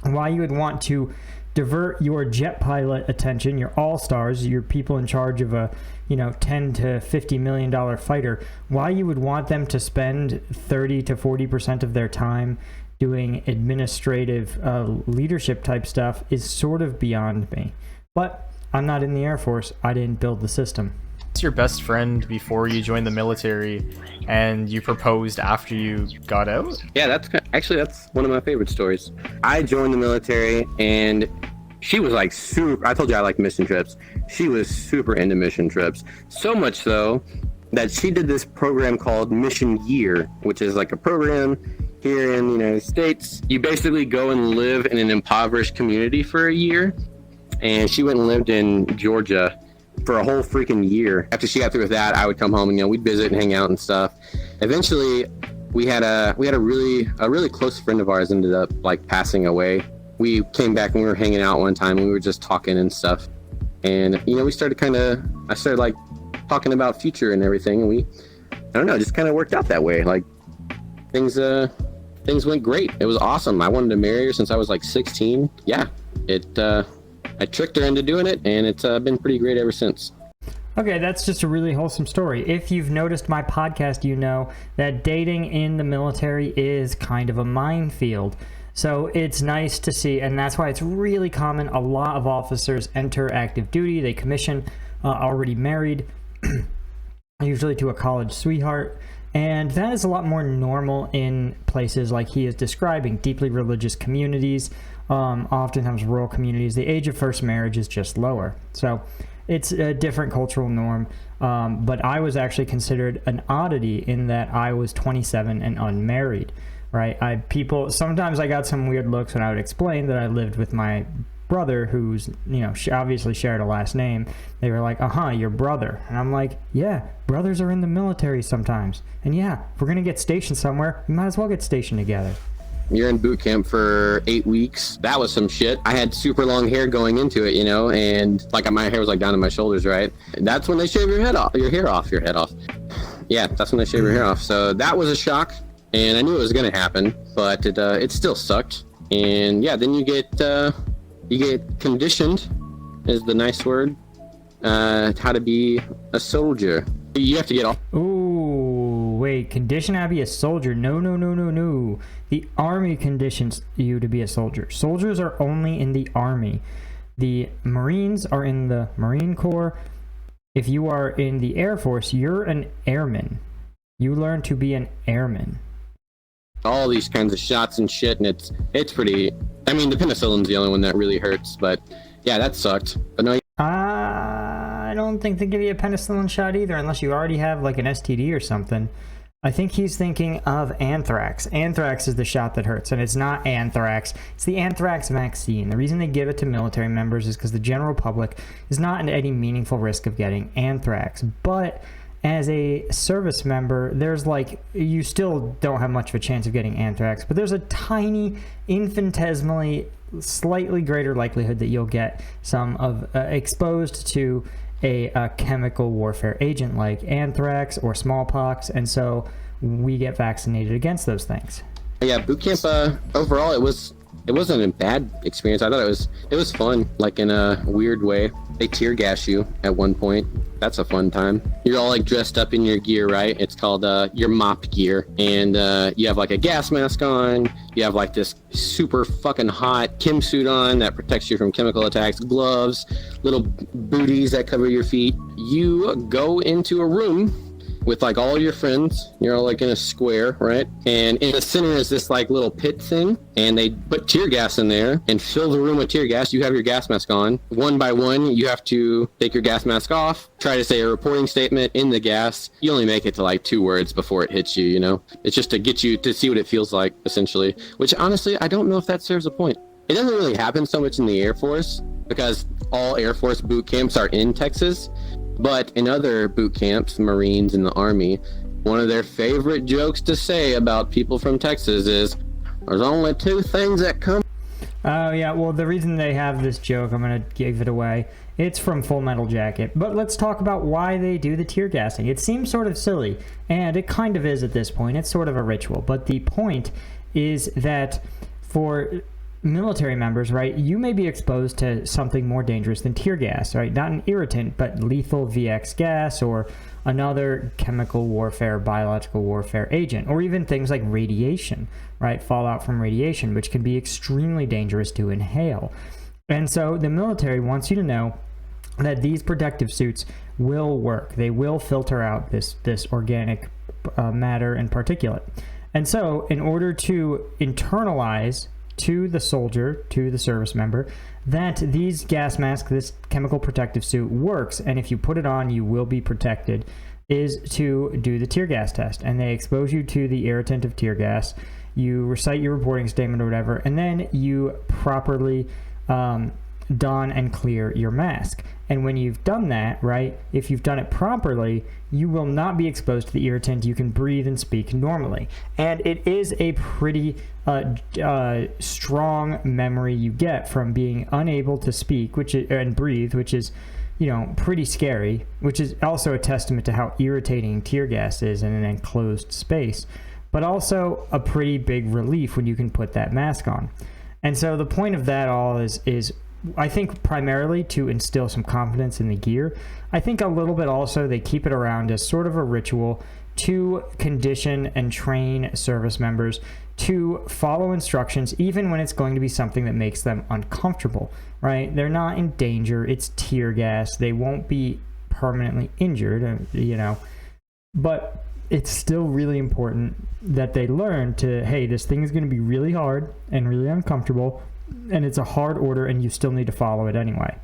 why you would want to divert your jet pilot attention, your all-stars, your people in charge of a, $10 to $50 million fighter, why you would want them to spend 30 to 40% of their time doing administrative leadership type stuff is sort of beyond me. But I'm not in the Air Force. I didn't build the system. What's your best friend before you joined the military and you proposed after you got out? Yeah, that's one of my favorite stories. I joined the military and she was like super, I told you I like mission trips. She was super into mission trips. So much so that she did this program called Mission Year, which is like a program here in the United States. You basically go and live in an impoverished community for a year. And she went and lived in Georgia for a whole freaking year. After she got through with that, I would come home and we'd visit and hang out and stuff. Eventually, we had a really close friend of ours ended up like passing away. We came back and we were hanging out one time and we were just talking and stuff. And I started like talking about future and everything, and I don't know, just kind of worked out that way. Like things went great. It was awesome. I wanted to marry her since I was like 16. Yeah, I tricked her into doing it, and it's been pretty great ever since. Okay, that's just a really wholesome story. If you've noticed my podcast, you know that dating in the military is kind of a minefield. So it's nice to see, and that's why it's really common. A lot of officers enter active duty. They commission already married, usually to a college sweetheart. And that is a lot more normal in places like he is describing, deeply religious communities, oftentimes rural communities, the age of first marriage is just lower. So it's a different cultural norm. But I was actually considered an oddity in that I was 27 and unmarried, right? Sometimes I got some weird looks when I would explain that I lived with my brother, who's, obviously shared a last name. They were like, your brother. And I'm like, yeah, brothers are in the military sometimes. And yeah, if we're going to get stationed somewhere, we might as well get stationed together. You're in boot camp for 8 weeks. That was some shit. I had super long hair going into it, and like my hair was like down to my shoulders, right? That's when they shave your hair off. Yeah, that's when they shave your hair off. So that was a shock, and I knew it was gonna happen, but it still sucked. And yeah, then you get conditioned, is the nice word, how to be a soldier. You have to get off. Ooh, wait, condition to be a soldier? No. The Army conditions you to be a soldier. Soldiers are only in the Army. The Marines are in the Marine Corps. If you are in the Air Force, you're an airman. You learn to be an airman. All these kinds of shots and shit, and it's pretty. I mean, the penicillin's the only one that really hurts, but yeah, that sucked. But no. I don't think they give you a penicillin shot either, unless you already have like an STD or something. I think he's thinking of anthrax. Anthrax is the shot that hurts, and it's not anthrax. It's the anthrax vaccine. The reason they give it to military members is because the general public is not at any meaningful risk of getting anthrax. But as a service member, you still don't have much of a chance of getting anthrax, but there's a tiny, infinitesimally, slightly greater likelihood that you'll get some of exposed to a chemical warfare agent like anthrax or smallpox, and so we get vaccinated against those things. Yeah, boot camp overall it wasn't a bad experience. I thought it was fun, like in a weird way. They tear gas you at one point. That's a fun time. You're all like dressed up in your gear, right? It's called your MOP gear, and you have like a gas mask on. You have like this super fucking hot chem suit on that protects you from chemical attacks, gloves, little booties that cover your feet. You go into a room with like all your friends. You're all like in a square, right? And in the center is this like little pit thing, and they put tear gas in there and fill the room with tear gas. You have your gas mask on. One by one, you have to take your gas mask off, try to say a reporting statement in the gas. You only make it to like 2 words before it hits you, It's just to get you to see what it feels like, essentially, which honestly, I don't know if that serves a point. It doesn't really happen so much in the Air Force because all Air Force boot camps are in Texas. But in other boot camps, the Marines and the Army, one of their favorite jokes to say about people from Texas is, there's only 2 things that come. Oh, yeah, well, the reason they have this joke, I'm going to give it away. It's from Full Metal Jacket. But let's talk about why they do the tear gassing. It seems sort of silly, and it kind of is at this point. It's sort of a ritual. But the point is that for military members, right, you may be exposed to something more dangerous than tear gas, right? Not an irritant, but lethal VX gas or another chemical warfare, biological warfare agent, or even things like radiation, right? Fallout from radiation, which can be extremely dangerous to inhale. And so the military wants you to know that these protective suits will work. They will filter out this organic matter and particulate. And so in order to internalize to the soldier, to the service member, that these gas masks, this chemical protective suit works, and if you put it on, you will be protected, is to do the tear gas test. And they expose you to the irritant of tear gas. You recite your reporting statement or whatever, and then you properly don and clear your mask. And when you've done that, right, if you've done it properly, you will not be exposed to the irritant. You can breathe and speak normally. And it is a pretty strong memory you get from being unable to speak and breathe, which is, pretty scary, which is also a testament to how irritating tear gas is in an enclosed space, but also a pretty big relief when you can put that mask on. And so the point of that all is I think primarily to instill some confidence in the gear. I think a little bit also they keep it around as sort of a ritual to condition and train service members to follow instructions even when it's going to be something that makes them uncomfortable, right? They're not in danger. It's tear gas. They won't be permanently injured, but it's still really important that they learn to, hey, this thing is going to be really hard and really uncomfortable, and it's a hard order, and you still need to follow it anyway.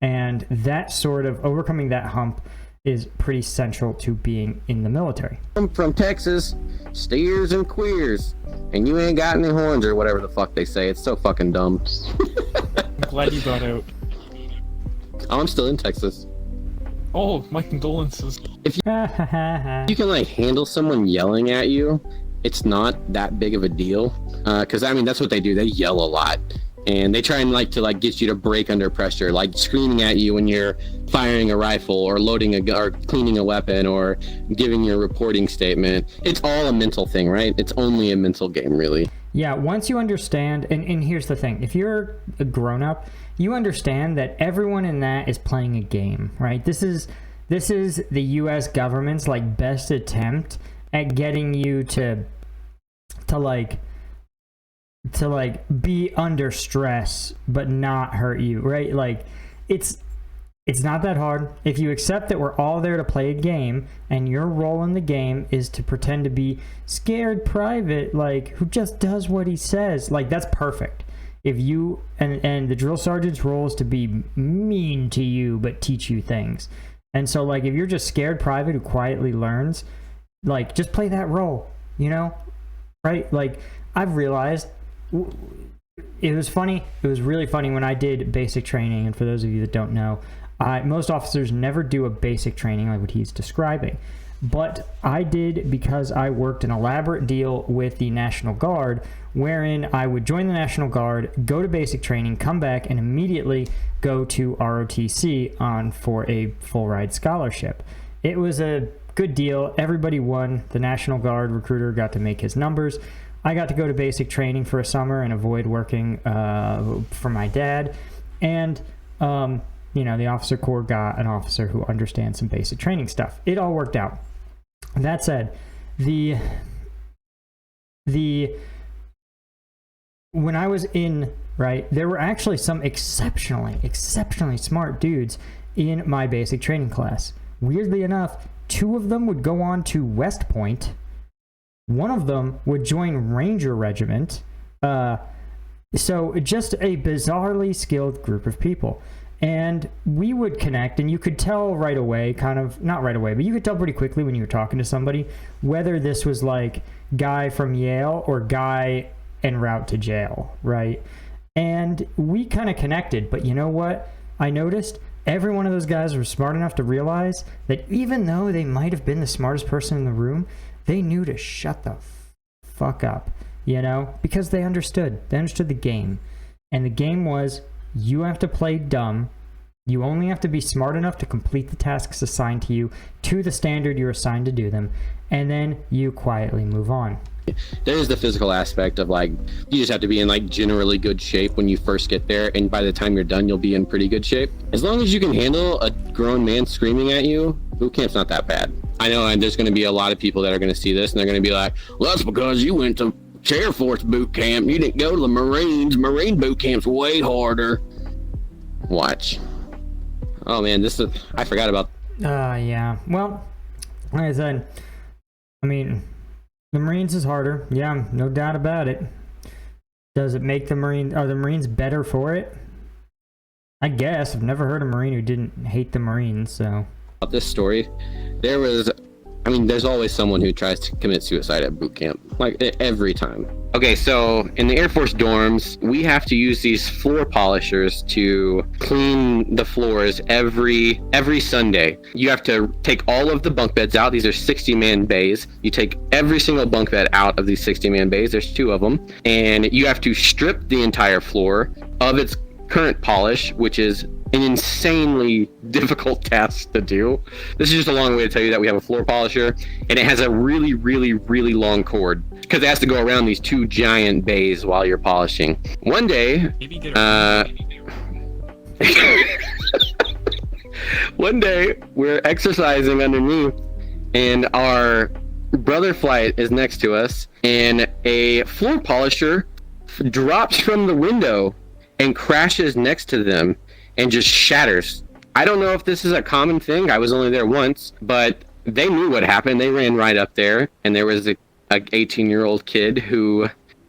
And that sort of overcoming that hump is pretty central to being in the military. I'm from Texas, steers and queers, and you ain't got any horns or whatever the fuck they say. It's so fucking dumb. I'm glad you got out. Oh, I'm still in Texas. Oh, my condolences. If you can like handle someone yelling at you, it's not that big of a deal. Because I mean, that's what they do. They yell a lot, and they try and to get you to break under pressure, like screaming at you when you're firing a rifle or loading a gun or cleaning a weapon or giving your reporting statement. It's all a mental thing, right? It's only a mental game, really. Yeah, once you understand, and here's the thing, if you're a grown-up, you understand that everyone in that is playing a game, right? This is the U.S. government's like best attempt at getting you to be under stress but not hurt you, right? Like it's not that hard if you accept that we're all there to play a game, and your role in the game is to pretend to be scared private, like who just does what he says. Like that's perfect. If you and the drill sergeant's role is to be mean to you but teach you things. And so like if you're just scared private who quietly learns, like just play that role, you know? Right? Like I've realized it was funny. It was really funny when I did basic training, and for those of you that don't know, most officers never do a basic training like what he's describing. But I did because I worked an elaborate deal with the National Guard, wherein I would join the National Guard, go to basic training, come back, and immediately go to ROTC for a full ride scholarship. It was a good deal. Everybody won. The National Guard recruiter got to make his numbers. I got to go to basic training for a summer and avoid working for my dad. And, the officer corps got an officer who understands some basic training stuff. It all worked out. That said, when I was in, right, there were actually some exceptionally smart dudes in my basic training class. Weirdly enough, 2 of them would go on to West Point. One of them would join Ranger Regiment. So just a bizarrely skilled group of people. And we would connect, and you could tell right away, kind of, not right away, but you could tell pretty quickly when you were talking to somebody, whether this was like guy from Yale or guy en route to jail, right? And we kind of connected, but you know what? I noticed every one of those guys was smart enough to realize that even though they might have been the smartest person in the room, they knew to shut the fuck up, because they understood the game. And the game was, you have to play dumb. You only have to be smart enough to complete the tasks assigned to you to the standard you're assigned to do them, and then you quietly move on. There is the physical aspect of you just have to be in generally good shape when you first get there, and by the time you're done, you'll be in pretty good shape. As long as you can handle a grown man screaming at you, boot camp's not that bad. I know, and there's going to be a lot of people that are going to see this, and they're going to be like, well, that's because you went to Air Force boot camp. You didn't go to the Marines. Marine boot camp's way harder. Watch. Oh man, I forgot about. Yeah. Well, like I said, I mean, the Marines is harder. Yeah, no doubt about it. Does it make are the Marines better for it? I guess. I've never heard a Marine who didn't hate the Marines, so. About this story, there's always someone who tries to commit suicide at boot camp, every time. Okay, so in the Air Force dorms, we have to use these floor polishers to clean the floors every Sunday. You have to take all of the bunk beds out. These are 60-man bays. You take every single bunk bed out of these 60-man bays. There's 2 of them. And you have to strip the entire floor of its current polish, which is an insanely difficult task to do. This is just a long way to tell you that we have a floor polisher, and it has a really, really, really long cord because it has to go around these 2 giant bays while you're polishing. One day, we're exercising underneath, and our brother flight is next to us, and a floor polisher drops from the window and crashes next to them and just shatters. I don't know if this is a common thing. I was only there once, but they knew what happened. They ran right up there, and there was a 18-year-old kid who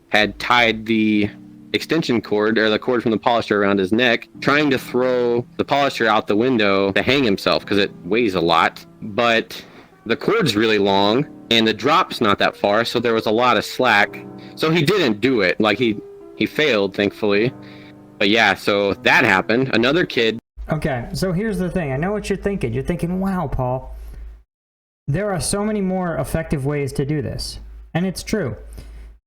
had tied the extension cord, or the cord from the polisher around his neck, trying to throw the polisher out the window to hang himself because it weighs a lot. But the cord's really long and the drop's not that far, so there was a lot of slack. So he didn't do it. Like, he failed, thankfully. But yeah, so that happened. Another kid. Okay, so here's the thing. I know what you're thinking. You're thinking, wow, Paul, there are so many more effective ways to do this. And it's true.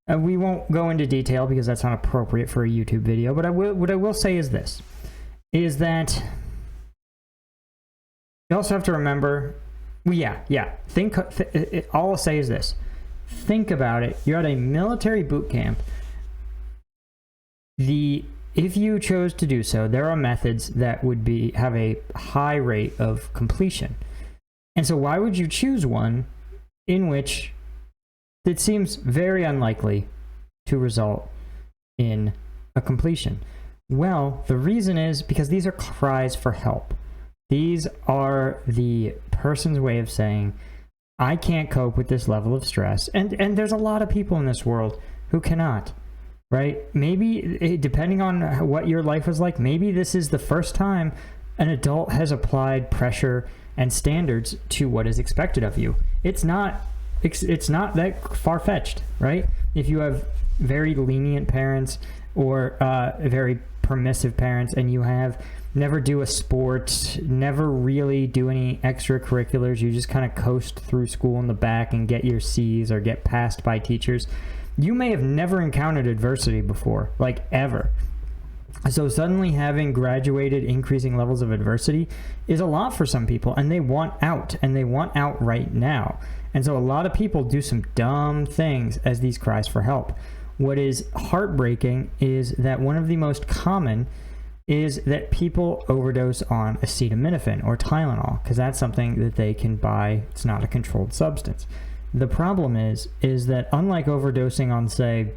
We won't go into detail because that's not appropriate for a YouTube video, but what I will say is this, is that you also have to remember, well, all I'll say is this. Think about it. You're at a military boot camp. If you chose to do so, there are methods that would have a high rate of completion. And so why would you choose one in which it seems very unlikely to result in a completion? Well, the reason is because these are cries for help. These are the person's way of saying, I can't cope with this level of stress. And there's a lot of people in this world who cannot. Right? Maybe, depending on what your life was like, maybe this is the first time an adult has applied pressure and standards to what is expected of you. It's not that far-fetched, right? If you have very lenient parents or very permissive parents, and you have never do a sport, never really do any extracurriculars, you just kind of coast through school in the back and get your C's or get passed by teachers, you may have never encountered adversity before, like ever. So suddenly having graduated increasing levels of adversity is a lot for some people, and they want out, and they want out right now. And so a lot of people do some dumb things as these cries for help. What is heartbreaking is that one of the most common is that people overdose on acetaminophen or Tylenol, because that's something that they can buy. It's not a controlled substance. The problem is that unlike overdosing on, say,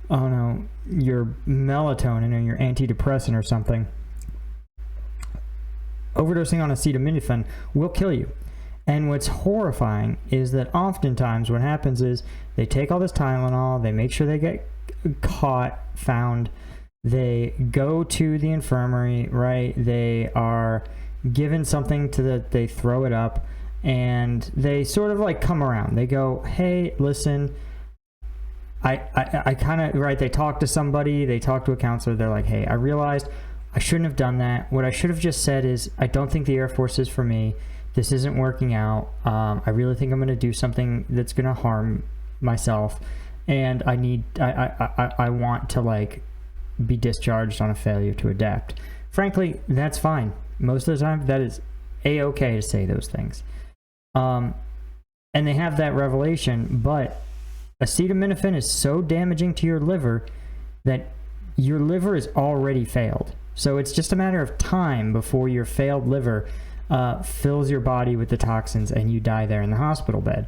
your melatonin or your antidepressant or something, overdosing on acetaminophen will kill you. And what's horrifying is that oftentimes what happens is they take all this Tylenol, they make sure they get found, they go to the infirmary, right? They are given something they throw it up, and they sort of like come around. They go, hey, listen, I kind of, right, they talk to somebody, they talk to a counselor, they're like, hey, I realized I shouldn't have done that. What I should have just said is, I don't think the Air Force is for me. This isn't working out. I really think I'm going to do something that's going to harm myself, and I want to, like, be discharged on a failure to adapt. Frankly, that's fine. Most of the time, that is a-okay to say those things. And they have that revelation, but acetaminophen is so damaging to your liver that your liver is already failed. So it's just a matter of time before your failed liver fills your body with the toxins and you die there in the hospital bed.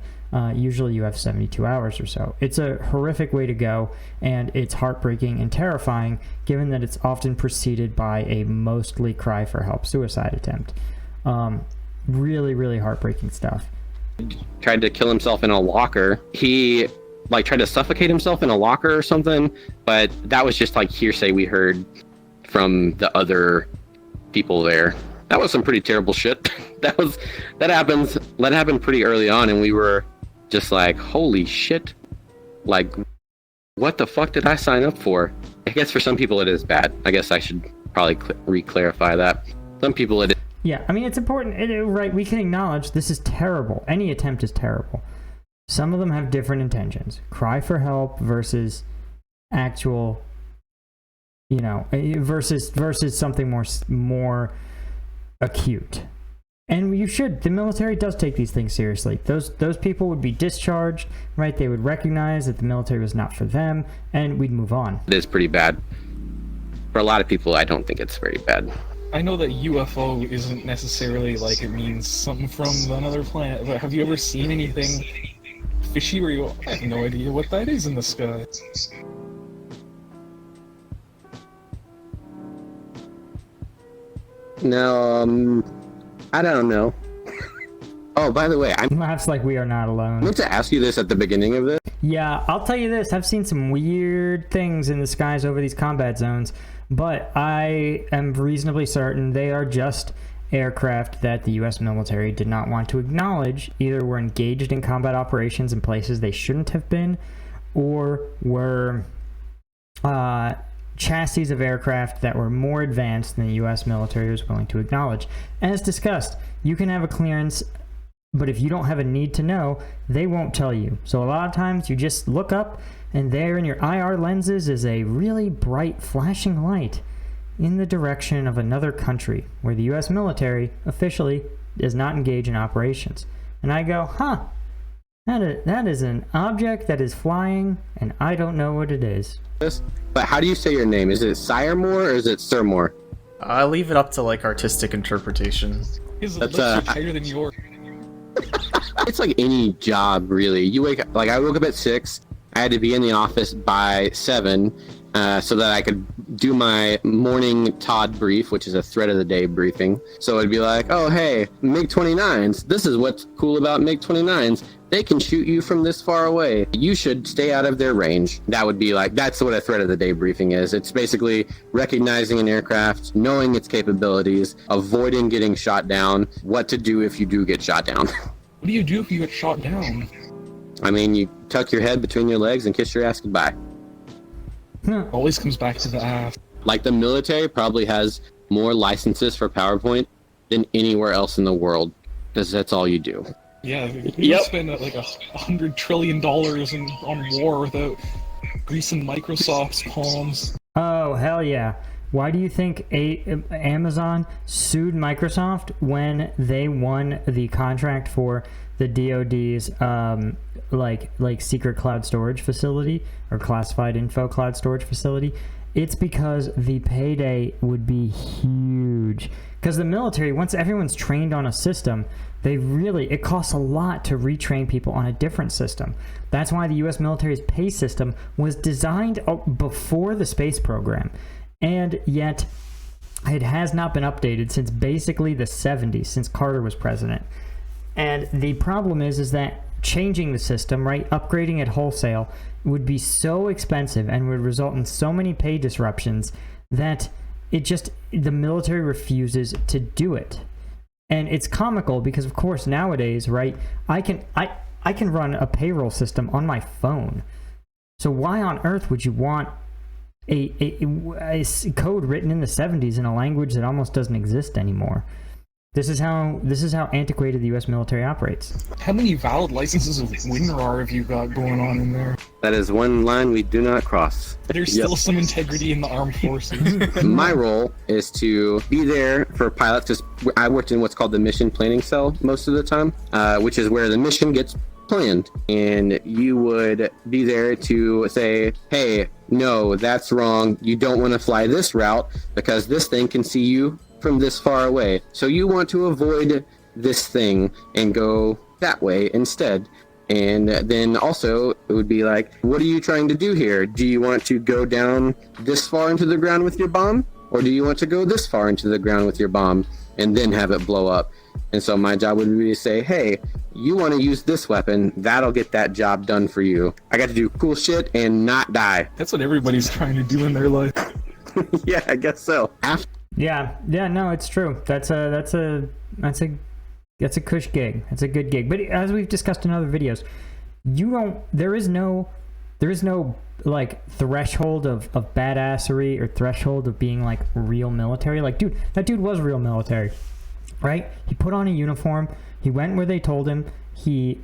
Usually you have 72 hours or so. It's a horrific way to go, and it's heartbreaking and terrifying given that it's often preceded by a mostly cry for help suicide attempt. Really, really heartbreaking stuff. Tried to kill himself in a locker. He tried to suffocate himself in a locker or something, but that was just like hearsay we heard from the other people there. That was some pretty terrible shit. That happened pretty early on, and we were just like, holy shit, like, what the fuck did I sign up for? I guess for some people it is bad. I guess I should probably re-clarify that. Some people it is. Yeah, I mean, it's important, right? We can acknowledge this is terrible. Any attempt is terrible. Some of them have different intentions. Cry for help versus actual, versus something more acute. And the military does take these things seriously. Those people would be discharged, right? They would recognize that the military was not for them, and we'd move on. It is pretty bad. For a lot of people, I don't think it's very bad. I know that UFO isn't necessarily like it means something from another planet, but have you ever seen anything fishy where I have no idea what that is in the sky? No, I don't know. Oh, by the way, Laughs like we are not alone. I meant to ask you this at the beginning of this. Yeah, I'll tell you this. I've seen some weird things in the skies over these combat zones, but I am reasonably certain they are just aircraft that the U.S. military did not want to acknowledge. Either were engaged in combat operations in places they shouldn't have been, or were chassis of aircraft that were more advanced than the U.S. military was willing to acknowledge. As discussed, you can have a clearance, but if you don't have a need to know, they won't tell you. So a lot of times you just look up, and there in your IR lenses is a really bright flashing light in the direction of another country where the U.S. military officially does not engage in operations. And I go, huh, that is an object that is flying, and I don't know what it is. But how do you say your name? Is it Siremore or is it Sirmore? I leave it up to like artistic interpretation. His That's, lips are higher than yours. It's like any job, really. You wake up, like I woke up at 6. I had to be in the office by 7 so that I could do my morning Todd brief, which is a threat of the day briefing. So it'd be like, oh, hey, MiG-29s. This is what's cool about MiG-29s. They can shoot you from this far away. You should stay out of their range. That would be like, that's what a threat of the day briefing is. It's basically recognizing an aircraft, knowing its capabilities, avoiding getting shot down, what to do if you do get shot down. What do you do if you get shot down? I mean, you tuck your head between your legs and kiss your ass goodbye. Always comes back to the ass. Like the military probably has more licenses for PowerPoint than anywhere else in the world, because that's all you do. Yeah, you spend like $100 trillion on war without greasing Microsoft's palms. Oh, hell yeah. Why do you think Amazon sued Microsoft when they won the contract for the DoD's like secret cloud storage facility or classified info cloud storage facility? It's because the payday would be huge. Because the military, once everyone's trained on a system, it costs a lot to retrain people on a different system. That's why the U.S. military's pay system was designed before the space program. And yet, it has not been updated since basically the 70s, since Carter was president. And the problem is that changing the system, right, upgrading it wholesale, would be so expensive and would result in so many pay disruptions that the military refuses to do it. And it's comical because, of course, nowadays, right, I can run a payroll system on my phone. So why on earth would you want a code written in the 70s in a language that almost doesn't exist anymore? This is how antiquated the U.S. military operates. How many valid licenses of WinRAR have you got going on in there? That is one line we do not cross. There's still some integrity in the armed forces. My role is to be there for pilots, because I worked in what's called the mission planning cell most of the time, which is where the mission gets planned. And you would be there to say, hey, no, that's wrong. You don't want to fly this route because this thing can see you from this far away. So you want to avoid this thing and go that way instead. And then also it would be like, what are you trying to do here? Do you want to go down this far into the ground with your bomb? Or do you want to go this far into the ground with your bomb and then have it blow up? And so my job would be to say, hey, you want to use this weapon, that'll get that job done for you. I got to do cool shit and not die. That's what everybody's trying to do in their life. Yeah, I guess so. Yeah, no, it's true. That's a cush gig. It's a good gig. But as we've discussed in other videos, there is no like threshold of badassery or threshold of being like real military. Like, dude, that dude was real military, right? He put on a uniform. He went where they told him. Did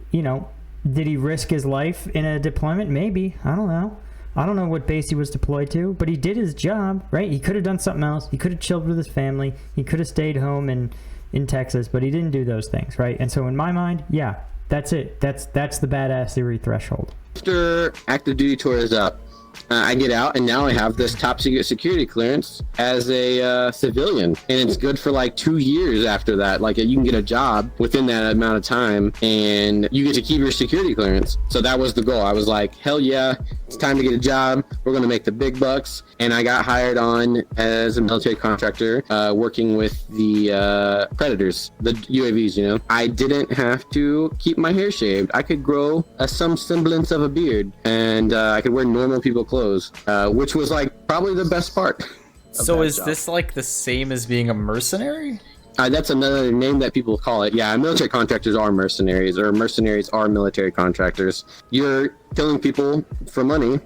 he risk his life in a deployment? Maybe. I don't know. I don't know what base he was deployed to, but he did his job, right? He could have done something else. He could have chilled with his family. He could have stayed home in Texas, but he didn't do those things, right? And so in my mind, yeah, that's it. That's the badassery threshold. After active duty tour is up, I get out, and now I have this top secret security clearance as a civilian, and it's good for like 2 years after that. Like you can get a job within that amount of time, and you get to keep your security clearance. So that was the goal. I was like, hell yeah, it's time to get a job. We're gonna make the big bucks. And I got hired on as a military contractor, working with the Predators, the UAVs. You know, I didn't have to keep my hair shaved. I could grow some semblance of a beard, and I could wear normal people clothes, which was like probably the best part. So is this like the same as being a mercenary? That's another name that people call it. Yeah, military contractors are mercenaries, or mercenaries are military contractors. You're killing people for money,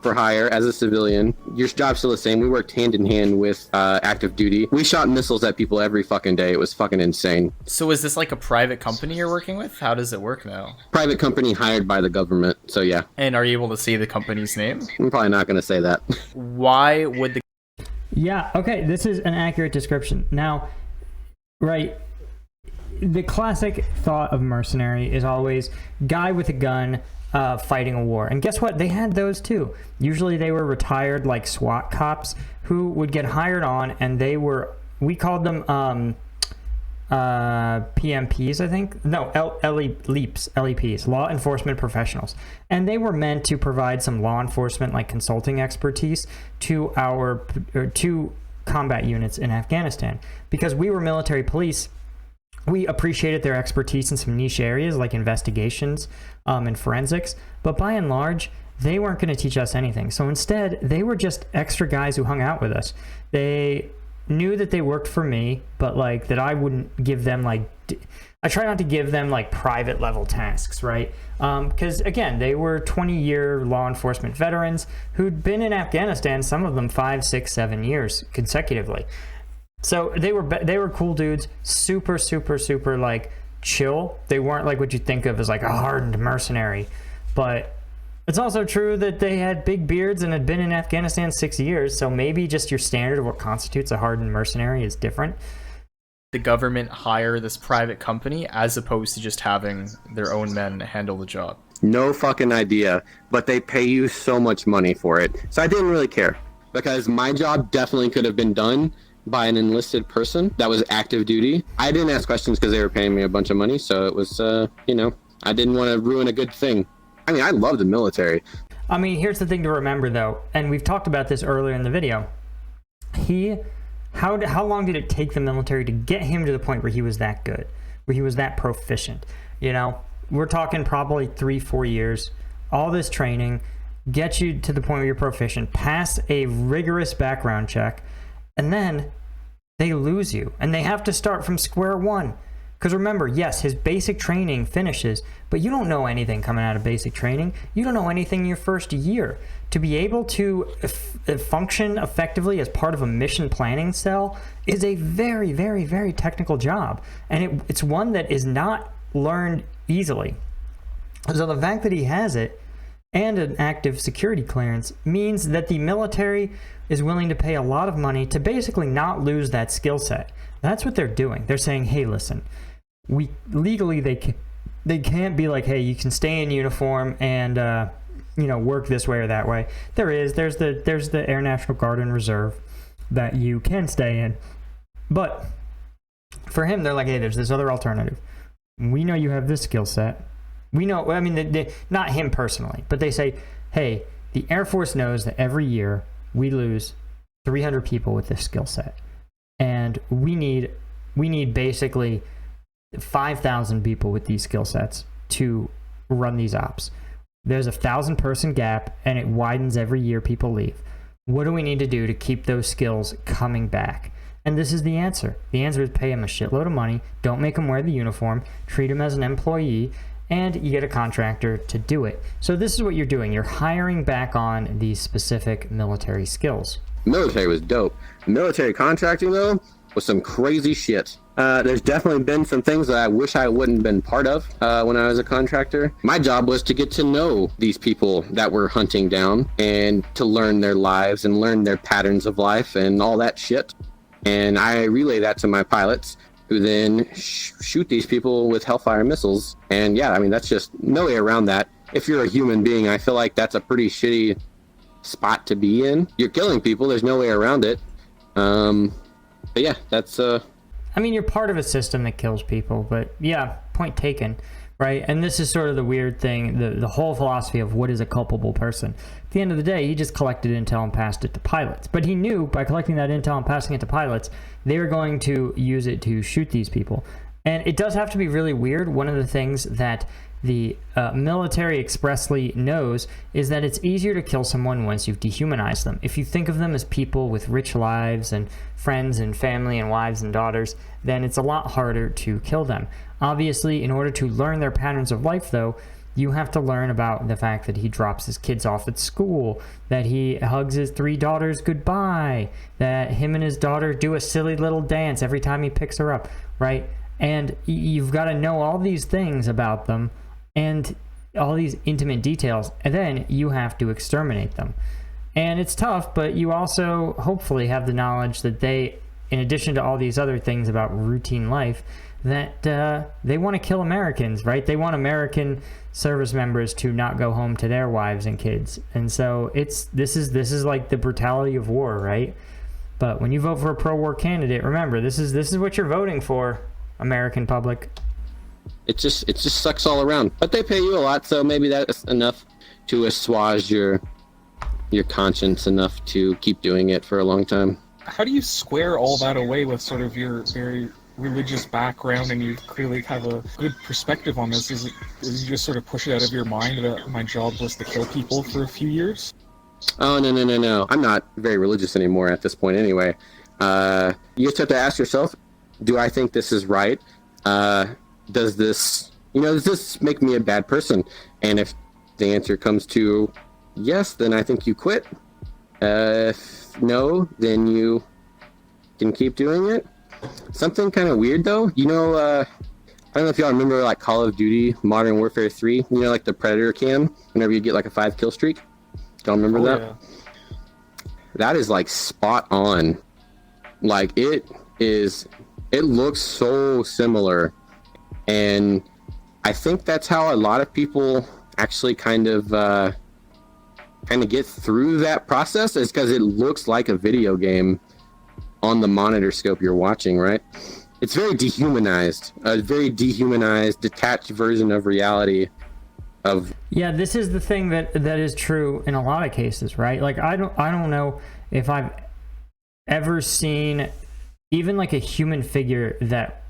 for hire as a civilian. Your job's still the same. We worked hand in hand with active duty. We shot missiles at people every fucking day. It was fucking insane. So is this like a private company you're working with? How does it work now? Private company hired by the government. So yeah. And are you able to say the company's name? I'm probably not going to say that. Why would the... Yeah, okay, this is an accurate description. Now, right, the classic thought of mercenary is always guy with a gun fighting a war. And guess what? They had those too. Usually they were retired like SWAT cops who would get hired on, and they were, we called them PMPs, I think. No, LEPs, law enforcement professionals. And they were meant to provide some law enforcement like consulting expertise to to combat units in Afghanistan. Because we were military police, we appreciated their expertise in some niche areas like investigations and forensics, but by and large, they weren't going to teach us anything. So instead, they were just extra guys who hung out with us. They knew that they worked for me, but like that I wouldn't give them like, I try not to give them like private level tasks, right? Because again, they were 20-year law enforcement veterans who'd been in Afghanistan, some of them 5, 6, 7 years consecutively. So they were cool dudes, super like chill. They weren't like what you think of as like a hardened mercenary, but it's also true that they had big beards and had been in Afghanistan 6 years. So maybe just your standard of what constitutes a hardened mercenary is different. The government hire this private company as opposed to just having their own men handle the job? No fucking idea, but they pay you so much money for it. So I didn't really care, because my job definitely could have been done by an enlisted person that was active duty. I didn't ask questions because they were paying me a bunch of money, so it was, you know, I didn't want to ruin a good thing. I mean, I love the military. I mean, here's the thing to remember, though, and we've talked about this earlier in the video. How long did it take the military to get him to the point where he was that good, where he was that proficient? You know, we're talking probably 3-4 years. All this training, get you to the point where you're proficient, pass a rigorous background check, and then they lose you, and they have to start from square one. Because remember, yes, his basic training finishes, but you don't know anything coming out of basic training. You don't know anything your first year. To be able to function effectively as part of a mission planning cell is a very, very, very technical job. And it's one that is not learned easily. So the fact that he has it and an active security clearance means that the military is willing to pay a lot of money to basically not lose that skill set. That's what they're doing. They're saying, hey, listen, we legally they can't be like, hey, you can stay in uniform and you know, work this way or that way. There's the Air National Guard and Reserve that you can stay in, but for him, they're like, hey, there's this other alternative. We know you have this skill set. We know, I mean, not him personally, but they say, hey, the Air Force knows that every year we lose 300 people with this skill set, and we need basically 5,000 people with these skill sets to run these ops. There's a 1,000-person gap, and it widens every year people leave. What do we need to do to keep those skills coming back? And this is the answer. The answer is pay him a shitload of money, don't make him wear the uniform, treat him as an employee, and you get a contractor to do it. So this is what you're doing. You're hiring back on these specific military skills. Military was dope. Military contracting, though, was some crazy shit. There's definitely been some things that I wish I wouldn't been part of when I was a contractor. My job was to get to know these people that we're hunting down and to learn their lives and learn their patterns of life and all that shit. And I relay that to my pilots, who then shoot these people with Hellfire missiles. And yeah, I mean, that's just no way around that. If you're a human being, I feel like that's a pretty shitty spot to be in. You're killing people. There's no way around it. But yeah, that's I mean, you're part of a system that kills people, but yeah, point taken, right? And this is sort of the weird thing, the whole philosophy of what is a culpable person. At the end of the day, he just collected intel and passed it to pilots. But he knew by collecting that intel and passing it to pilots, they were going to use it to shoot these people. And it does have to be really weird. One of the things that the military expressly knows is that it's easier to kill someone once you've dehumanized them. If you think of them as people with rich lives and friends and family and wives and daughters, then it's a lot harder to kill them. Obviously, in order to learn their patterns of life, though, you have to learn about the fact that he drops his kids off at school, that he hugs his 3 daughters goodbye, that him and his daughter do a silly little dance every time he picks her up, right? And you've got to know all these things about them and all these intimate details, and then you have to exterminate them. And it's tough, but you also hopefully have the knowledge that they, in addition to all these other things about routine life, that they want to kill Americans, right? They want American service members to not go home to their wives and kids. And so this is like the brutality of war, right? But when you vote for a pro-war candidate, remember, this is what you're voting for, American public. it just sucks all around. But they pay you a lot, so maybe that's enough to assuage your conscience enough to keep doing it for a long time. How do you square all that away with sort of your very religious background, and you clearly have a good perspective on this? Is you just sort of push it out of your mind that my job was to kill people for a few years? Oh, no. I'm not very religious anymore at this point anyway. You just have to ask yourself, do I think this is right? Does this make me a bad person? And if the answer comes to yes, then I think you quit. If no, then you can keep doing it. Something kind of weird though, I don't know if y'all remember like Call of Duty Modern Warfare 3, like the Predator cam, whenever you get like a 5 kill streak. Y'all remember that? Yeah. That is like spot on. Like it looks so similar. And I think that's how a lot of people actually kind of get through that process, is because it looks like a video game on the monitor scope you're watching, right? It's very dehumanized, a very dehumanized, detached version of reality. Yeah, this is the thing that is true in a lot of cases, right? Like I don't know if I've ever seen even like a human figure that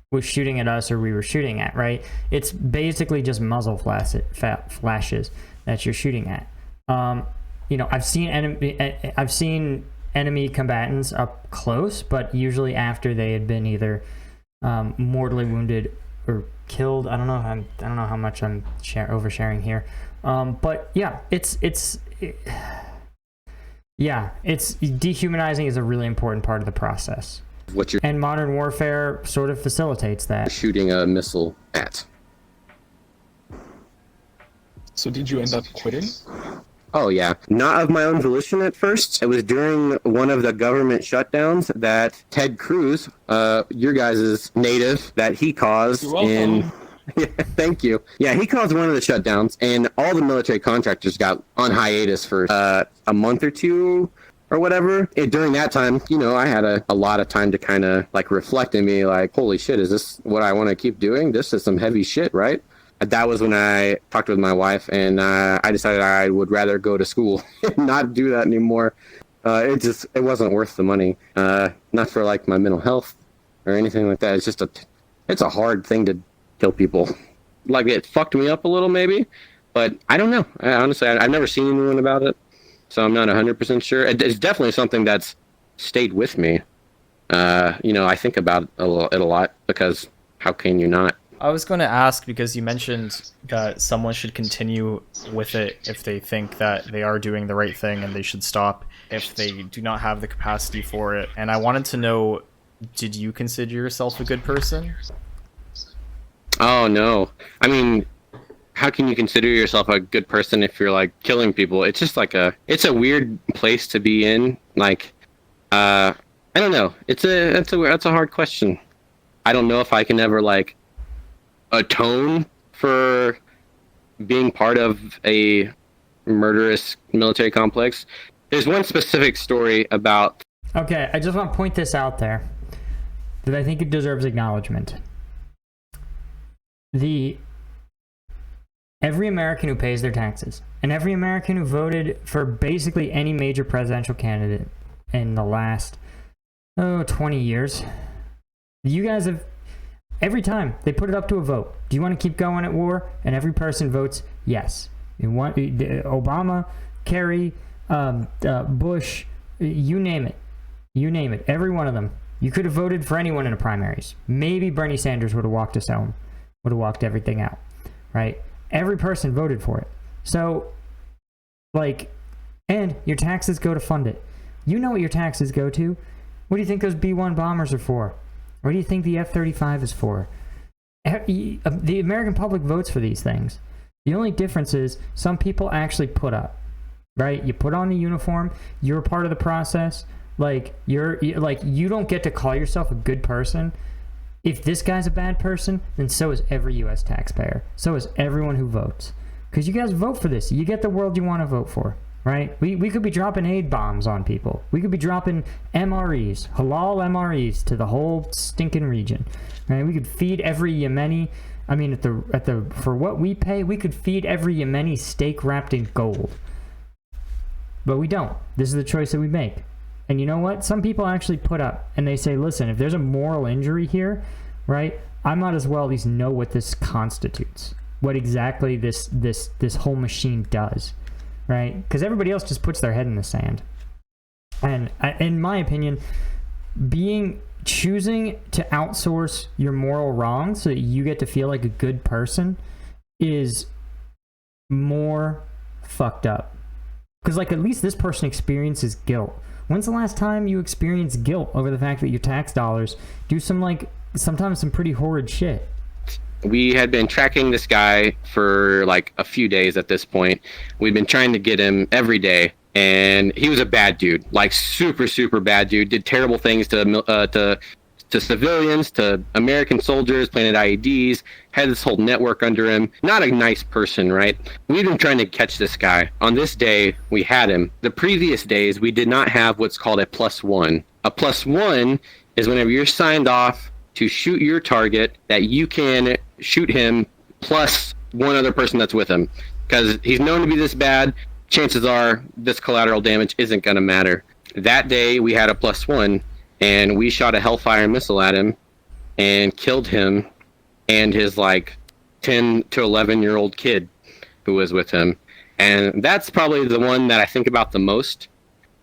was shooting at us or we were shooting at, right? It's basically just muzzle flashes that you're shooting at. I've seen enemy combatants up close, but usually after they had been either mortally wounded or killed. I don't know how much I'm oversharing here, but yeah, it's dehumanizing is a really important part of the process. And modern warfare sort of facilitates that. Shooting a missile at. So did you end up quitting? Oh yeah, not of my own volition at first. It was during one of the government shutdowns that Ted Cruz, your guys' native, that he caused. You're welcome. Yeah, thank you. Yeah, he caused one of the shutdowns, and all the military contractors got on hiatus for a month or two or whatever. And during that time, I had a lot of time to kind of like reflect and be like, holy shit, is this what I want to keep doing? This is some heavy shit, right? That was when I talked with my wife, and I decided I would rather go to school and not do that anymore. It wasn't worth the money. Not for like my mental health or anything like that. It's just it's a hard thing to kill people. Like it fucked me up a little maybe, but I don't know. Honestly, I've never seen anyone about it, so I'm not 100% sure. It's definitely something that's stayed with me. I think about it a lot, because how can you not? I was going to ask, because you mentioned that someone should continue with it if they think that they are doing the right thing, and they should stop if they do not have the capacity for it. And I wanted to know, did you consider yourself a good person? Oh, no. I mean, how can you consider yourself a good person if you're like killing people? It's just like it's a weird place to be in. Like, I don't know. That's a hard question. I don't know if I can ever like atone for being part of a murderous military complex. There's one specific story about... Okay, I just want to point this out there, that I think it deserves acknowledgement. Every American who pays their taxes, and every American who voted for basically any major presidential candidate in the last 20 years, you guys have, every time they put it up to a vote, do you want to keep going at war? And every person votes yes. You want Obama, Kerry, Bush, you name it, every one of them. You could have voted for anyone in the primaries. Maybe Bernie Sanders would have walked us home, would have walked everything out, right? Every person voted for it. So, like, and your taxes go to fund it. You know what your taxes go to. What do you think those B-1 bombers are for? What do you think the F-35 is for? The American public votes for these things. The only difference is some people actually put up, right? You put on the uniform. You're a part of the process. Like, you don't get to call yourself a good person. If this guy's a bad person, then so is every U.S. taxpayer. So is everyone who votes. Because you guys vote for this. You get the world you want to vote for, right? We could be dropping aid bombs on people. We could be dropping MREs, halal MREs to the whole stinking region, right? We could feed every Yemeni. I mean, for what we pay, we could feed every Yemeni steak wrapped in gold. But we don't. This is the choice that we make. And you know what? Some people actually put up and they say, listen, if there's a moral injury here, right, I might as well at least know what this constitutes, what exactly this whole machine does, right? Because everybody else just puts their head in the sand. And in my opinion, choosing to outsource your moral wrongs so that you get to feel like a good person is more fucked up. Because, like, at least this person experiences guilt. When's the last time you experienced guilt over the fact that your tax dollars do sometimes some pretty horrid shit? We had been tracking this guy for like a few days at this point. We'd been trying to get him every day, and he was a bad dude, like super, super bad dude. Did terrible things to civilians, to American soldiers, planted IEDs, had this whole network under him. Not a nice person, right? We've been trying to catch this guy. On this day, we had him. The previous days, we did not have what's called a +1. A +1 is whenever you're signed off to shoot your target, that you can shoot him plus one other person that's with him. Because he's known to be this bad, chances are this collateral damage isn't going to matter. That day, we had a +1. And we shot a Hellfire missile at him and killed him and his, like, 10 to 11-year-old kid who was with him. And that's probably the one that I think about the most,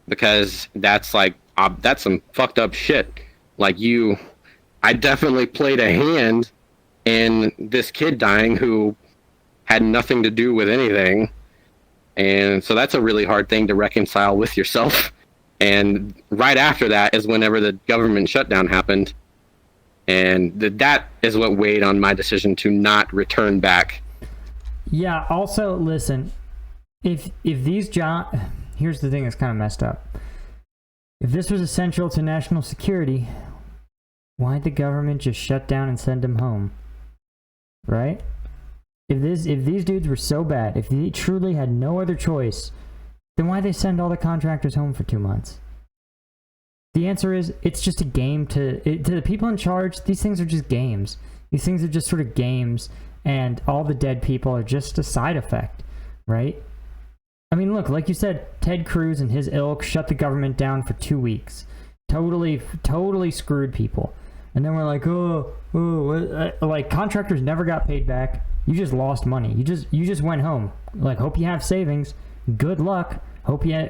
because that's, like, that's some fucked up shit. Like, I definitely played a hand in this kid dying who had nothing to do with anything. And so that's a really hard thing to reconcile with yourself. And right after that is whenever the government shutdown happened. And that is what weighed on my decision to not return back. Yeah, also, listen, if these jobs... Here's the thing that's kind of messed up. If this was essential to national security, why'd the government just shut down and send them home? Right? If these dudes were so bad, if they truly had no other choice, then why they send all the contractors home for 2 months? The answer is, it's just a game to the people in charge. These things are just games. These things are just sort of games, and all the dead people are just a side effect, right? I mean, look, like you said, Ted Cruz and his ilk shut the government down for 2 weeks. Totally screwed people. And then we're like, like, contractors never got paid back. You just lost money. You just went home. Like, hope you have savings. Good luck. Hope you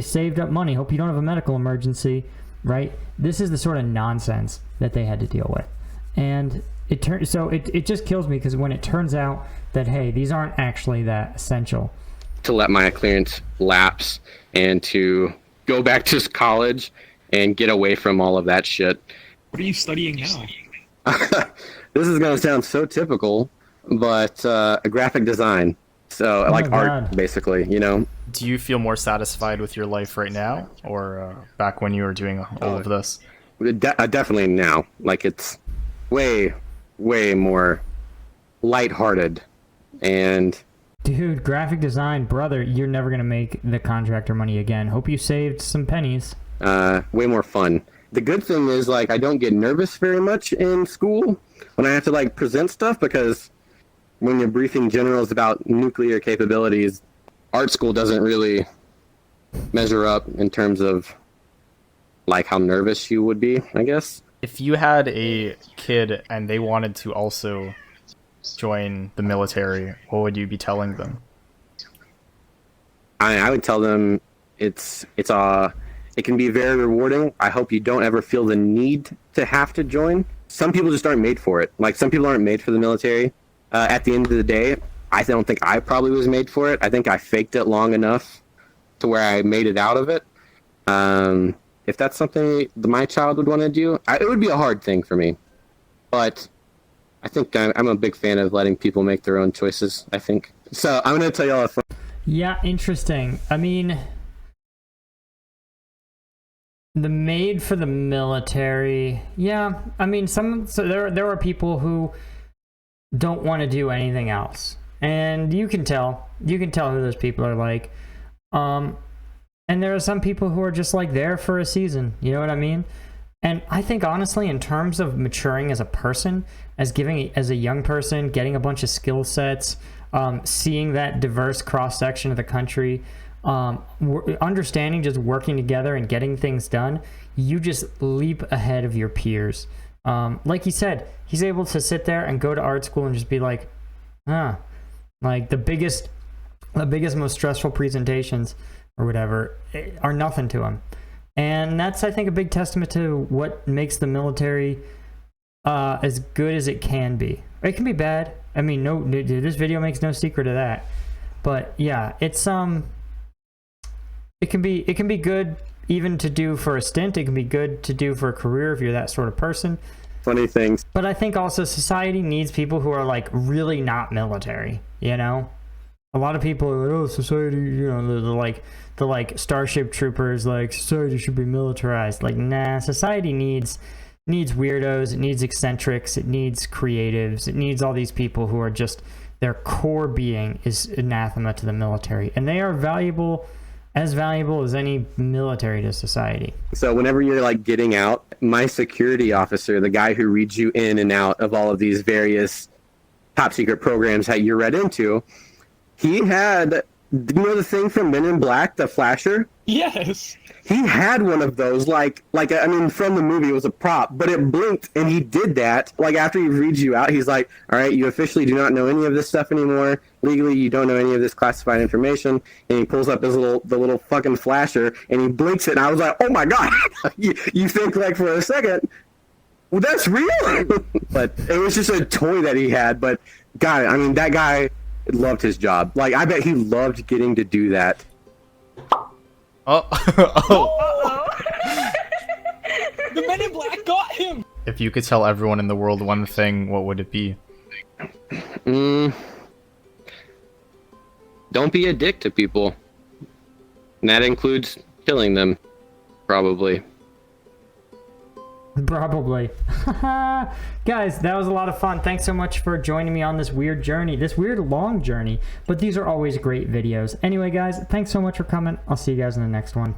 saved up money. Hope you don't have a medical emergency, right? This is the sort of nonsense that they had to deal with, and it just kills me, because when it turns out that, hey, these aren't actually that essential. To let my clearance lapse and to go back to college and get away from all of that shit. What are you studying now? This is gonna sound so typical, but graphic design. So, like, art, basically, you know? Do you feel more satisfied with your life right now, or back when you were doing all of this? Definitely now. Like, it's way, way more lighthearted. And Dude, graphic design, brother, you're never gonna make the contractor money again. Hope you saved some pennies. Way more fun. The good thing is, like, I don't get nervous very much in school when I have to, like, present stuff, because when you're briefing generals about nuclear capabilities, art school doesn't really measure up in terms of, like, how nervous you would be, I guess. If you had a kid and they wanted to also join the military, what would you be telling them? I would tell them it can be very rewarding. I hope you don't ever feel the need to have to join. Some people just aren't made for it. Like, some people aren't made for the military. At the end of the day, I don't think I probably was made for it. I think I faked it long enough to where I made it out of it. If that's something my child would want to do, it would be a hard thing for me. But I think I'm a big fan of letting people make their own choices, I think. So I'm going to tell y'all a fun... Yeah, interesting. I mean, the made for the military. Yeah, I mean, there are people who don't want to do anything else, and you can tell who those people are like. And there are some people who are just like there for a season. You know what I mean? And I think honestly, in terms of maturing as a person, as a young person, getting a bunch of skill sets, seeing that diverse cross section of the country, understanding just working together and getting things done, you just leap ahead of your peers. Like he said, he's able to sit there and go to art school and just be like, like the biggest, most stressful presentations or whatever are nothing to him. And that's, I think, a big testament to what makes the military as good as it can be. It can be bad. I mean, this video makes no secret of that. But yeah, it's it can be good even to do for a stint. It can be good to do for a career if you're that sort of person. Funny things. But I think also society needs people who are like really not military, you know? A lot of people are like, oh, society, you know, the Starship Troopers, like, society should be militarized. Like, nah, society needs weirdos, it needs eccentrics, it needs creatives, it needs all these people who are just, their core being is anathema to the military. And they are valuable as any military to society. So whenever you're like getting out, my security officer, the guy who reads you in and out of all of these various top secret programs that you're read into, he had, you know the thing from Men in Black, the flasher? Yes. He had one of those, like I mean, from the movie, it was a prop, but it blinked, and he did that. Like, after he reads you out, he's like, all right, you officially do not know any of this stuff anymore. Legally, you don't know any of this classified information. And he pulls up the little fucking flasher, and he blinks it, and I was like, oh my God. you think, like, for a second, well, that's real. But it was just a toy that he had. But, God, I mean, that guy loved his job. Like, I bet he loved getting to do that. Oh. The Men in Black got him! If you could tell everyone in the world one thing, what would it be? Don't be a dick to people. And that includes killing them, probably. Probably. Guys, that was a lot of fun. Thanks so much for joining me on this weird journey, this weird long journey, but these are always great videos. Anyway, guys, thanks so much for coming. I'll see you guys in the next one.